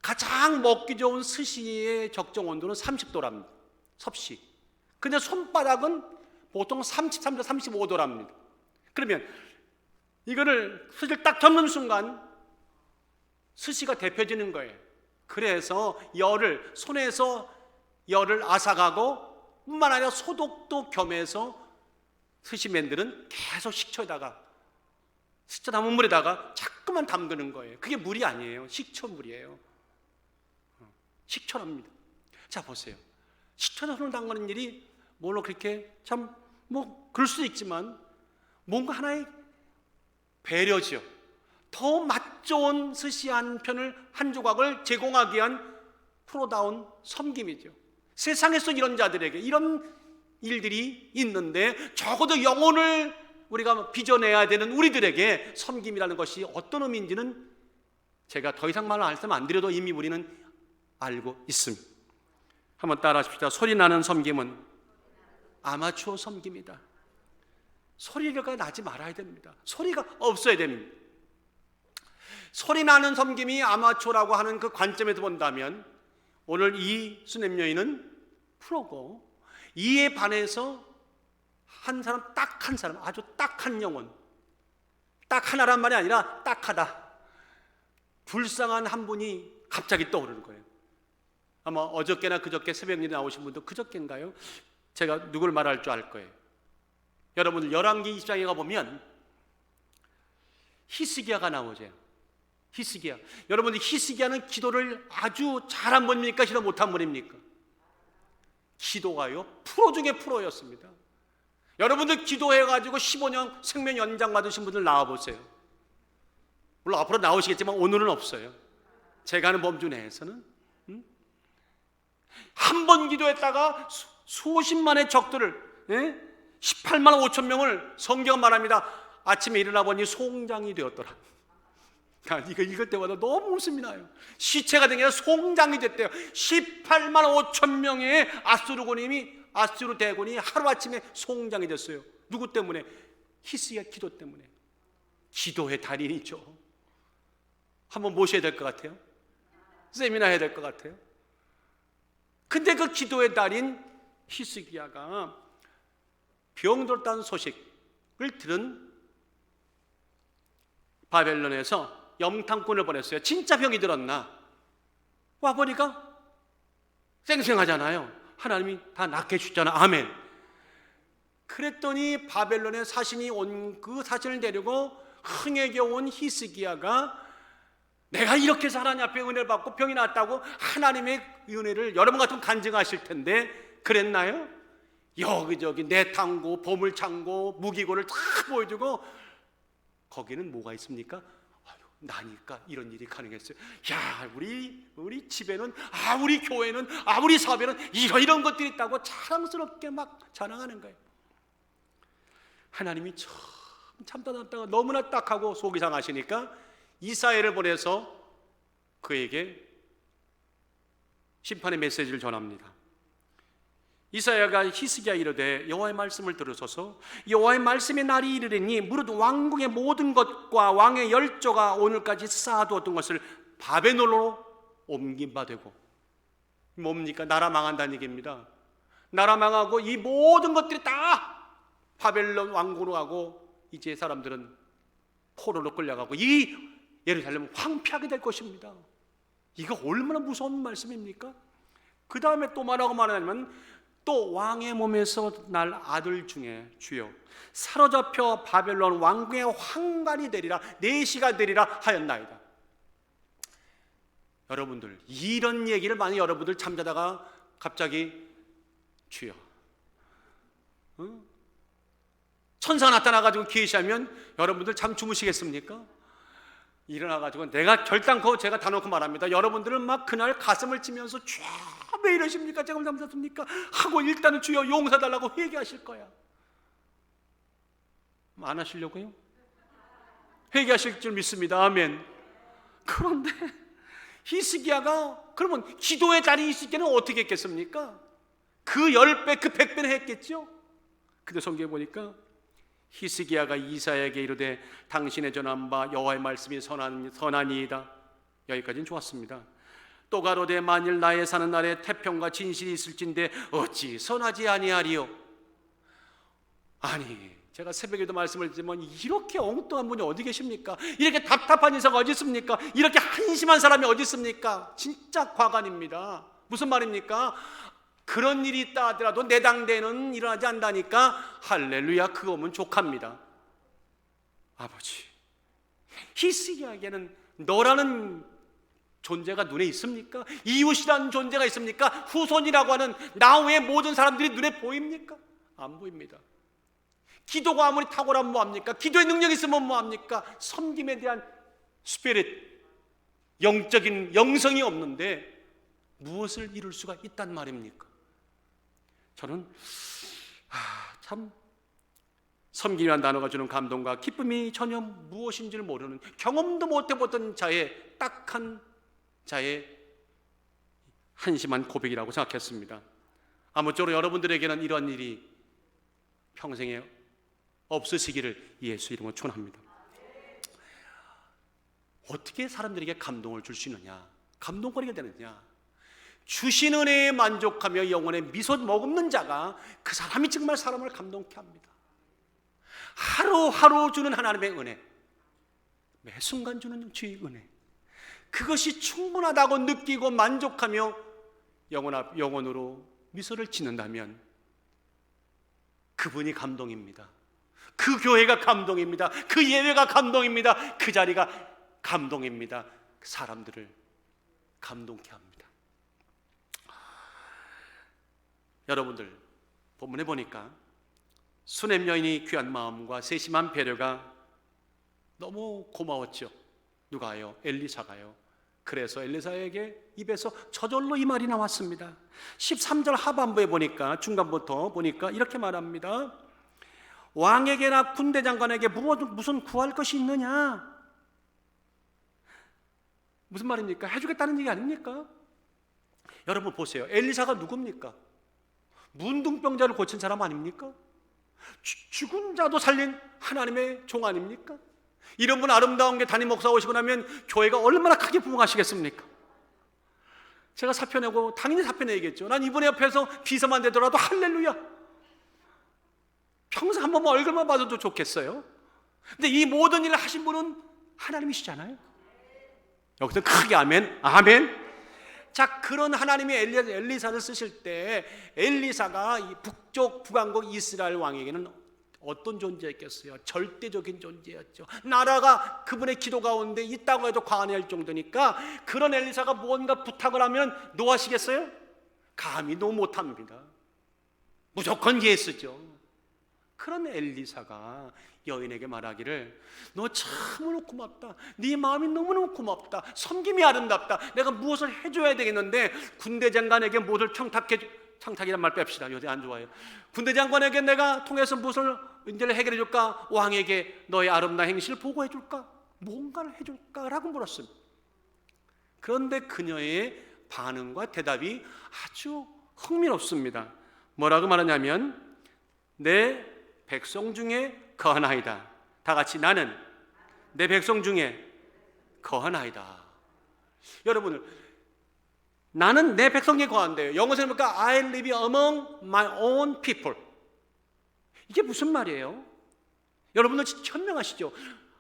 가장 먹기 좋은 스시의 적정 온도는 30도랍니다. 섭씨. 근데 손바닥은 보통 33도, 35도랍니다. 그러면 이거를 스시를 딱 접는 순간 스시가 데펴지는 거예요. 그래서 손에서 열을 앗아가고 뿐만 아니라 소독도 겸해서 스시맨들은 계속 식초 담은 물에다가 자꾸만 담그는 거예요. 그게 물이 아니에요. 식초물이에요. 식초랍니다. 자, 보세요. 식초를 담그는 일이 물론 그렇게 참 그럴 수도 있지만 뭔가 하나의 배려죠. 더 맛 좋은 스시 한 편을, 한 조각을 제공하기 위한 프로다운 섬김이죠. 세상에서 이런 자들에게 이런 일들이 있는데 적어도 영혼을 우리가 빚어내야 되는 우리들에게 섬김이라는 것이 어떤 의미인지는 제가 더 이상 말을 안 드려도 이미 우리는 알고 있습니다. 한번 따라 하십시다. 소리 나는 섬김은 아마추어 섬김이다. 소리가 나지 말아야 됩니다. 소리가 없어야 됩니다. 소리 나는 섬김이 아마추어라고 하는 그 관점에서 본다면 오늘 이 수냄 여인은 프로고, 이에 반해서 딱 한 사람, 아주 딱한 영혼, 딱 하나란 말이 아니라 딱하다, 불쌍한 한 분이 갑자기 떠오르는 거예요. 아마 어저께나 그저께 새벽 일에 나오신 분도 그저께인가요? 제가 누굴 말할 줄 알 거예요. 여러분들 열왕기 20장에 가보면 히스기야가 나오죠. 히스기야. 여러분들 히스기야는 기도를 아주 잘한 분입니까? 기도 못한 분입니까? 기도가요 프로 중에 프로였습니다. 여러분들 기도해가지고 15년 생명 연장 받으신 분들 나와보세요. 물론 앞으로 나오시겠지만 오늘은 없어요. 제가 아는 범주 내에서는 한 번 기도했다가 수십만의 적들을 18만 5천 명을 성경 말합니다. 아침에 일어나 보니 송장이 되었더라. 이거 읽을 때마다 너무 웃음이 나요. 시체가 된 게 아니라 송장이 됐대요. 18만 5천 명의 아수르 대군이 하루아침에 송장이 됐어요. 누구 때문에? 히스기야 기도 때문에. 기도의 달인이죠. 한번 모셔야 될 것 같아요. 세미나 해야 될 것 같아요. 근데 그 기도의 달인 히스기야가 병들었다는 소식을 들은 바벨론에서 염탐꾼을 보냈어요. 진짜 병이 들었나? 와보니까 쌩쌩하잖아요. 하나님이 다 낫게 해주잖아. 아멘. 그랬더니 바벨론의 사신이 온 그 사신을 데리고 흥에게 온 히스기야가 내가 이렇게 해서 하나님 앞에 은혜를 받고 병이 낫다고 하나님의 은혜를 여러분 같으면 간증하실 텐데 그랬나요? 여기저기 내탕고 보물창고 무기고를 다 보여주고 거기는 뭐가 있습니까? 나니까 이런 일이 가능했어요. 야, 우리 집에는 우리 교회는 우리 사업에는 이런 것들이 있다고 자랑스럽게 막 자랑하는 거예요. 하나님이 참다 너무나 딱하고 속이 상하시니까 이사야를 보내서 그에게 심판의 메시지를 전합니다. 이사야가 히스기야 이르되 여호와의 말씀을 들으소서. 여호와의 말씀의 날이 이르리니 무릇 왕궁의 모든 것과 왕의 열조가 오늘까지 쌓아두었던 것을 바벨론으로 옮긴 바 되고. 뭡니까? 나라 망한다는 얘기입니다. 나라 망하고 이 모든 것들이 다 바벨론 왕궁으로 가고 이제 사람들은 포로로 끌려가고 이 예루살렘은 황폐하게 될 것입니다. 이거 얼마나 무서운 말씀입니까? 그 다음에 또 뭐라고 말하냐면 또 왕의 몸에서 날 아들 중에 주여 사로잡혀 바벨론 왕궁의 황관이 되리라 내시가 되리라 하였나이다. 여러분들 이런 얘기를 만약 여러분들 잠자다가 갑자기 주여 천사가 나타나가지고 계시하면 여러분들 잠 주무시겠습니까? 일어나가지고 내가 결단코 제가 다 놓고 말합니다. 여러분들은 막 그날 가슴을 치면서 주여 왜 이러십니까? 제가 잘못했습니까? 하고 일단은 주여 용서달라고 회개하실 거야. 안 하시려고요? 회개하실 줄 믿습니다. 아멘. 그런데 히스기야가 그러면 기도의 달인 히스기야는 어떻게 했겠습니까? 그 10배 그 100배는 했겠죠. 근데 성경에 보니까 히스기야가 이사야에게 이르되 당신의 전한 바 여호와의 말씀이 선하니이다. 여기까지는 좋았습니다. 또 가로되 만일 나의 사는 날에 태평과 진실이 있을진데 어찌 선하지 아니하리요. 아니 제가 새벽에도 말씀을 드리지만 이렇게 엉뚱한 분이 어디 계십니까? 이렇게 답답한 인사가 어디 있습니까? 이렇게 한심한 사람이 어디 있습니까? 진짜 과간입니다. 무슨 말입니까? 그런 일이 있다 하더라도 내 당대는 일어나지 않다니까 할렐루야 그거면 족합니다. 아버지 히스기야에게는 너라는 존재가 눈에 있습니까? 이웃이라는 존재가 있습니까? 후손이라고 하는 나 외의 모든 사람들이 눈에 보입니까? 안 보입니다. 기도가 아무리 탁월하면 뭐합니까? 기도의 능력이 있으면 뭐합니까? 섬김에 대한 스피릿 영적인 영성이 없는데 무엇을 이룰 수가 있단 말입니까? 저는 참 섬김이라는 단어가 주는 감동과 기쁨이 전혀 무엇인지를 모르는 경험도 못 해보던 자의 딱한 자의 한심한 고백이라고 생각했습니다. 아무쪼록 여러분들에게는 이런 일이 평생에 없으시기를 예수 이름으로 축원합니다. 어떻게 사람들에게 감동을 줄 수 있느냐? 감동거리가 되느냐? 주신 은혜에 만족하며 영혼에 미소 머금는 자가 그 사람이 정말 사람을 감동케 합니다. 하루하루 주는 하나님의 은혜, 매 순간 주는 주의 은혜, 그것이 충분하다고 느끼고 만족하며 영혼으로 미소를 짓는다면 그분이 감동입니다. 그 교회가 감동입니다. 그 예배가 감동입니다. 그 자리가 감동입니다. 사람들을 감동케 합니다. 여러분들, 본문에 보니까 수냄 여인이 귀한 마음과 세심한 배려가 너무 고마웠죠. 누가요? 엘리사가요. 그래서 엘리사에게 입에서 저절로 이 말이 나왔습니다. 13절 하반부에 보니까, 중간부터 보니까 이렇게 말합니다. 왕에게나 군대 장관에게 무슨 구할 것이 있느냐? 무슨 말입니까? 해주겠다는 얘기 아닙니까? 여러분 보세요. 엘리사가 누굽니까? 문둥병자를 고친 사람 아닙니까? 죽은 자도 살린 하나님의 종 아닙니까? 이런 분 아름다운 게 담임 목사 오시고 나면 교회가 얼마나 크게 부흥하시겠습니까? 제가 사표 내고 당연히 사표 내겠죠. 난 이분의 옆에서 비서만 되더라도 할렐루야. 평생 한 번만 얼굴만 봐도 좋겠어요. 근데 이 모든 일을 하신 분은 하나님이시잖아요. 여기서 크게 아멘, 아멘. 자, 그런 하나님이 엘리사를 쓰실 때 엘리사가 이 북쪽 북왕국 이스라엘 왕에게는 어떤 존재였겠어요? 절대적인 존재였죠. 나라가 그분의 기도 가운데 있다고 해도 과언할 정도니까 그런 엘리사가 뭔가 부탁을 하면 노하시겠어요? 감히 노 못합니다. 무조건 예스죠. 그런 엘리사가 여인에게 말하기를 너 참으로 고맙다. 네 마음이 너무너무 고맙다. 섬김이 아름답다. 내가 무엇을 해줘야 되겠는데 군대 장관에게 무엇을 청탁이란 말 뺍시다. 요새 안 좋아요. 군대 장관에게 내가 통해서 무엇을 문제를 해결해 줄까? 왕에게 너의 아름다운 행실을 보고해 줄까? 뭔가를 해줄까? 라고 물었습니다. 그런데 그녀의 반응과 대답이 아주 흥미롭습니다. 뭐라고 말하냐면 내 백성 중에 거하나이다. 다 같이 나는 내 백성 중에 거하나이다. 여러분들, 나는 내 백성에 거한대요. 영어에서 보니까 I live among my own people. 이게 무슨 말이에요? 여러분들 현명하시죠?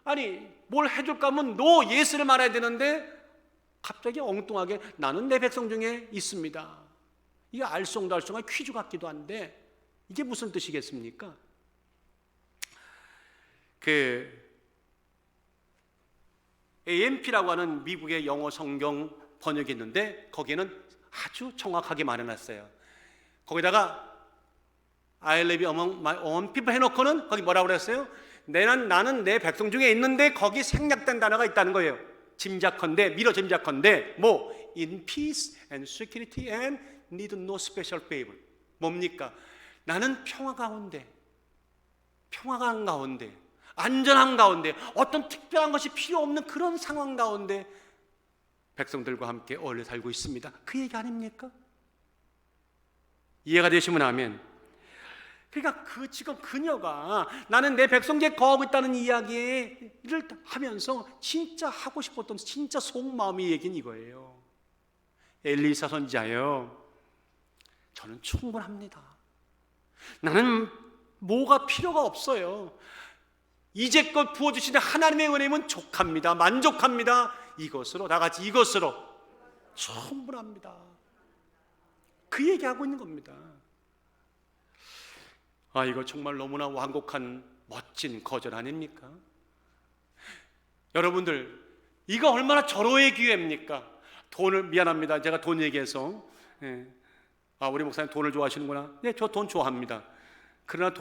아니, 뭘 해줄까 하면 no, yes를 말해야 되는데 갑자기 엉뚱하게 나는 내 백성 중에 있습니다. 이게 알쏭달쏭한 퀴즈 같기도 한데 이게 무슨 뜻이겠습니까? AMP라고 하는 미국의 영어 성경 번역이 있는데 거기에는 아주 정확하게 말해놨어요. 거기다가 I live among my own people 해놓고는 거기 뭐라고 그랬어요? 나는 내 백성 중에 있는데 거기 생략된 단어가 있다는 거예요. 미러 짐작컨대 뭐 in peace and security and need no special favor. 뭡니까? 나는 평화한 가운데 안전한 가운데 어떤 특별한 것이 필요 없는 그런 상황 가운데 백성들과 함께 어울려 살고 있습니다. 그 얘기 아닙니까? 이해가 되시면 아멘. 그러니까 지금 그녀가 나는 내 백성에게 거하고 있다는 이야기를 하면서 진짜 하고 싶었던 진짜 속마음이 얘기는 이거예요. 엘리사 선지자요, 저는 충분합니다. 나는 뭐가 필요가 없어요. 이제껏 부어주시는 하나님의 은혜면 족합니다. 만족합니다. 이것으로 나같이 이것으로 충분합니다. 그 얘기하고 있는 겁니다. 아, 이거 정말 너무나 완곡한 멋진 거절 아닙니까? 여러분들, 이거 얼마나 절호의 기회입니까? 미안합니다. 제가 돈 얘기해서. 우리 목사님 돈을 좋아하시는구나. 네, 저 돈 좋아합니다. 그러나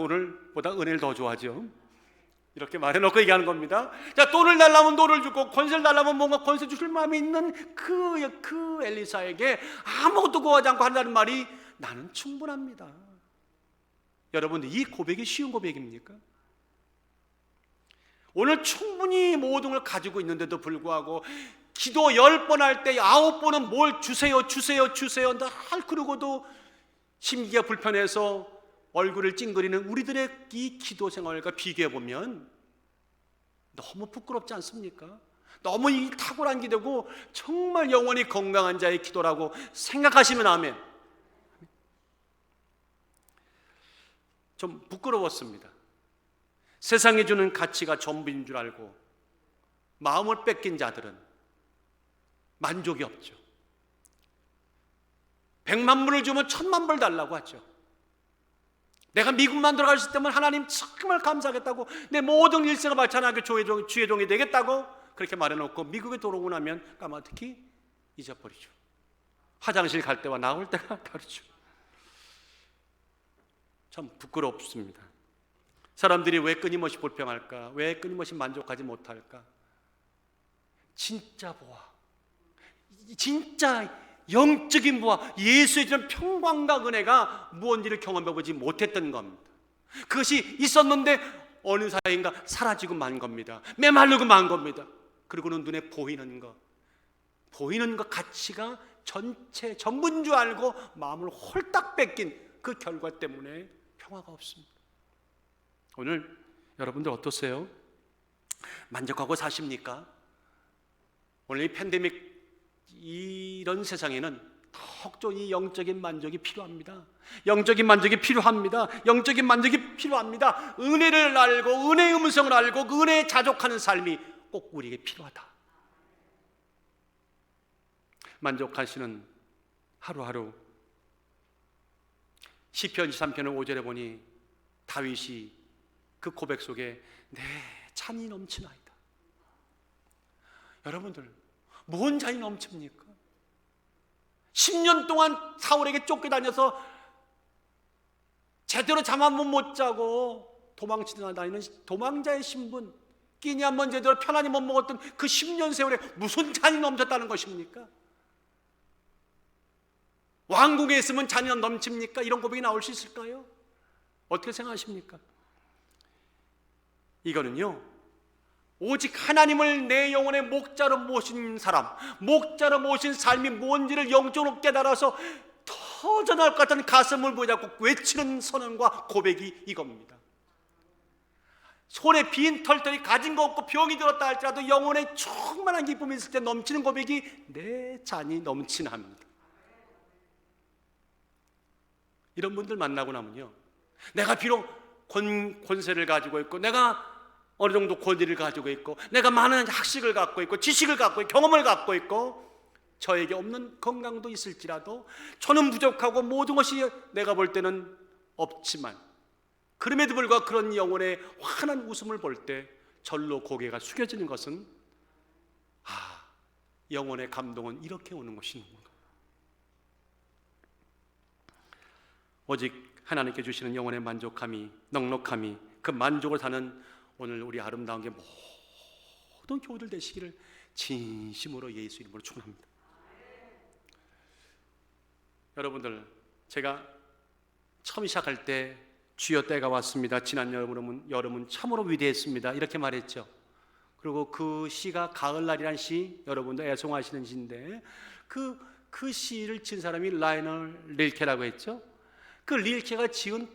보다 은혜를 더 좋아하죠. 이렇게 말해놓고 얘기하는 겁니다. 자, 돈을 달라면 돈을 주고 권세를 달라면 뭔가 권세 주실 마음이 있는 그 엘리사에게 아무것도 구하지 않고 한다는 말이 나는 충분합니다. 여러분들, 이 고백이 쉬운 고백입니까? 오늘 충분히 모든 걸 가지고 있는데도 불구하고 기도 10번 할 때 9번은 뭘 주세요 날 그러고도 심기가 불편해서 얼굴을 찡그리는 우리들의 이 기도 생활과 비교해보면 너무 부끄럽지 않습니까? 너무 이 탁월한 기도고 정말 영원히 건강한 자의 기도라고 생각하시면 아멘. 좀 부끄러웠습니다. 세상이 주는 가치가 전부인 줄 알고 마음을 뺏긴 자들은 만족이 없죠. 100만 불을 주면 1000만 불 달라고 하죠. 내가 미국만 들어갈 수 있다면 하나님 정말 감사하겠다고, 내 모든 일생을 바쳐 하나님께 주의 종이 되겠다고 그렇게 말해놓고 미국에 돌아오고 나면 까마득히 잊어버리죠. 화장실 갈 때와 나올 때가 다르죠. 참 부끄럽습니다. 사람들이 왜 끊임없이 불평할까? 왜 끊임없이 만족하지 못할까? 진짜 보아, 진짜 영적인 보아, 예수의 이런 평강과 은혜가 무언지를 경험해보지 못했던 겁니다. 그것이 있었는데 어느 사이인가 사라지고 만 겁니다. 메말르고 만 겁니다. 그리고는 눈에 보이는 것 가치가 전부인 줄 알고 마음을 홀딱 뺏긴 그 결과 때문에 평화가 없습니다. 오늘 여러분들 어떠세요? 만족하고 사십니까? 오늘 이 팬데믹 이런 세상에는 더욱더 이 영적인 만족이 필요합니다. 영적인 만족이 필요합니다. 영적인 만족이 필요합니다. 은혜를 알고 은혜의 음성을 알고 그 은혜에 자족하는 삶이 꼭 우리에게 필요하다. 만족하시는 하루하루. 시편 23편의 5절에 보니 다윗이 그 고백 속에 내 잔이 넘치나이다. 여러분들 뭔 잔이 넘칩니까? 10년 동안 사울에게 쫓겨다녀서 제대로 잠 한 번 못 자고 도망치다니는 도망자의 신분, 끼니 한 번 제대로 편안히 못 먹었던 그 10년 세월에 무슨 잔이 넘쳤다는 것입니까? 왕궁에 있으면 잔이 넘칩니까? 이런 고백이 나올 수 있을까요? 어떻게 생각하십니까? 이거는요, 오직 하나님을 내 영혼의 목자로 모신 사람, 목자로 모신 삶이 뭔지를 영적으로 깨달아서 터져나올 것 같은 가슴을 부여잡고 외치는 선언과 고백이 이겁니다. 손에 빈 털털이 가진 거 없고 병이 들었다 할지라도 영혼에 충만한 기쁨이 있을 때 넘치는 고백이 내 잔이 넘치나합니다. 이런 분들 만나고 나면요, 내가 비록 권세를 가지고 있고 내가 어느 정도 권위를 가지고 있고 내가 많은 학식을 갖고 있고 지식을 갖고 있고 경험을 갖고 있고 저에게 없는 건강도 있을지라도 저는 부족하고 모든 것이 내가 볼 때는 없지만 그럼에도 불구하고 그런 영혼의 환한 웃음을 볼 때 절로 고개가 숙여지는 것은 영혼의 감동은 이렇게 오는 것이구나. 오직 하나님께 주시는 영혼의 만족함이, 넉넉함이, 그 만족을 사는 오늘 우리 아름다운 게 모든 교우들 되시기를 진심으로 예수 이름으로 축원합니다. 여러분들, 제가 처음 시작할 때 주여 때가 왔습니다, 지난 여름은 참으로 위대했습니다, 이렇게 말했죠. 그리고 그 시가 가을날이란 시, 여러분도 애송하시는 시인데 그 시를 친 사람이 라이널 릴케라고 했죠. 그 릴케가 지은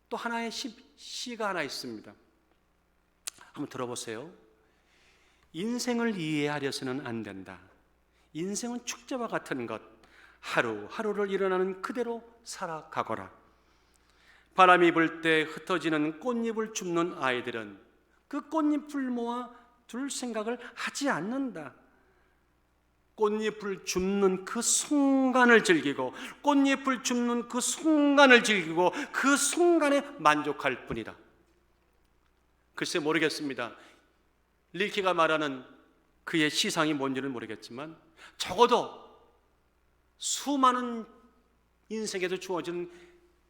또 하나의 시가 하나 있습니다. 한번 들어보세요. 인생을 이해하려서는 안 된다. 인생은 축제와 같은 것. 하루하루를 일어나는 그대로 살아가거라. 바람이 불 때 흩어지는 꽃잎을 줍는 아이들은 그 꽃잎을 모아 둘 생각을 하지 않는다. 꽃잎을 줍는 그 순간을 즐기고 꽃잎을 줍는 그 순간을 즐기고 그 순간에 만족할 뿐이다. 글쎄 모르겠습니다. 릴케가 말하는 그의 시상이 뭔지는 모르겠지만 적어도 수많은 인생에서 주어진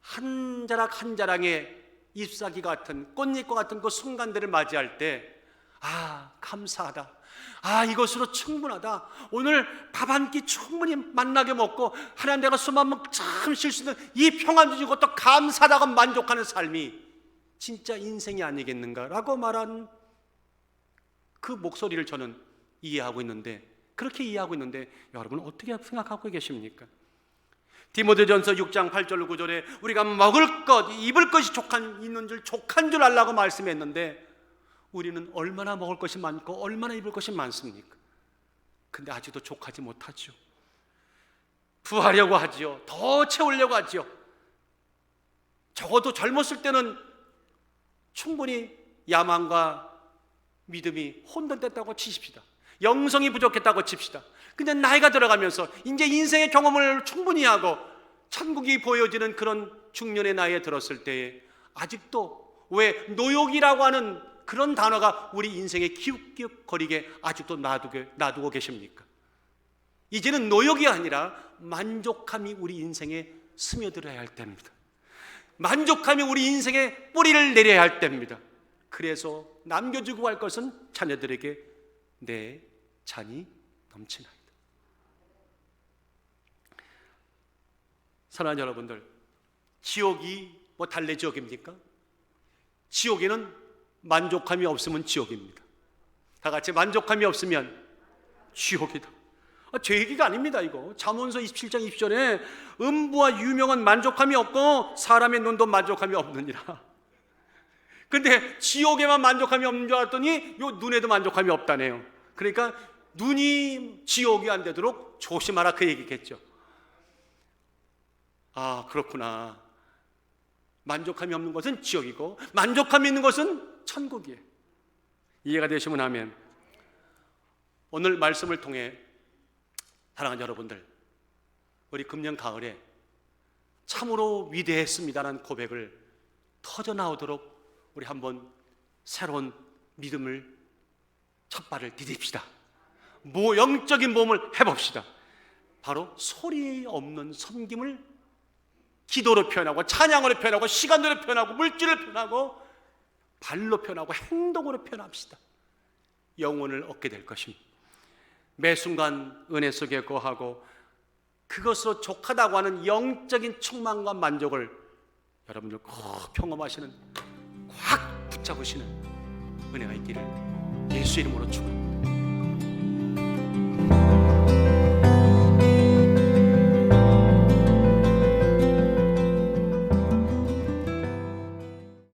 한 자락 한 자락의 잎사귀 같은 꽃잎과 같은 그 순간들을 맞이할 때 감사하다, 이것으로 충분하다, 오늘 밥 한 끼 충분히 맛나게 먹고 하나님 내가 숨 한 번 참 쉴 수 있는 이 평안 주신 것도 감사하다고 만족하는 삶이 진짜 인생이 아니겠는가라고 말한 그 목소리를 저는 이해하고 있는데, 그렇게 이해하고 있는데 여러분 어떻게 생각하고 계십니까? 디모데전서 6장 8절 9절에 우리가 먹을 것, 입을 것이 있는 줄 족한 줄 알라고 말씀했는데 우리는 얼마나 먹을 것이 많고 얼마나 입을 것이 많습니까? 근데 아직도 족하지 못하죠. 부하려고 하지요. 더 채우려고 하지요. 적어도 젊었을 때는 충분히 야망과 믿음이 혼돈됐다고 치십시다. 영성이 부족했다고 칩시다. 근데 나이가 들어가면서 이제 인생의 경험을 충분히 하고 천국이 보여지는 그런 중년의 나이에 들었을 때에 아직도 왜 노욕이라고 하는 그런 단어가 우리 인생에 기웃기웃거리게 아직도 놔두고 계십니까? 이제는 노욕이 아니라 만족함이 우리 인생에 스며들어야 할 때입니다. 만족함이 우리 인생에 뿌리를 내려야 할 때입니다. 그래서 남겨주고 갈 것은 자녀들에게 내 잔이 넘치나이다. 사랑하는 여러분들, 지옥이 뭐 달래 지옥입니까? 지옥에는 만족함이 없으면 지옥입니다. 다 같이 만족함이 없으면 지옥이다. 제 얘기가 아닙니다. 이거 잠언서 27장 20절에 음부와 유명은 만족함이 없고 사람의 눈도 만족함이 없느니라. 근데 지옥에만 만족함이 없는 줄 알았더니 요 눈에도 만족함이 없다네요. 그러니까 눈이 지옥이 안 되도록 조심하라, 그 얘기겠죠. 아, 그렇구나. 만족함이 없는 것은 지옥이고 만족함이 있는 것은 천국이에요. 이해가 되시면 아멘. 오늘 말씀을 통해 사랑하는 여러분들, 우리 금년 가을에 참으로 위대했습니다라는 고백을 터져 나오도록 우리 한번 새로운 믿음을 첫 발을 디딥시다. 영적인 모험을 해봅시다. 바로 소리 없는 섬김을 기도로 표현하고 찬양으로 표현하고 시간으로 표현하고 물질로 표현하고 발로 표현하고 행동으로 표현합시다. 영혼을 얻게 될 것입니다. 매 순간 은혜 속에 거하고 그것으로 족하다고 하는 영적인 충만과 만족을 여러분들 꼭 경험하시는, 꽉 붙잡으시는 은혜가 있기를 예수 이름으로 축원합니다.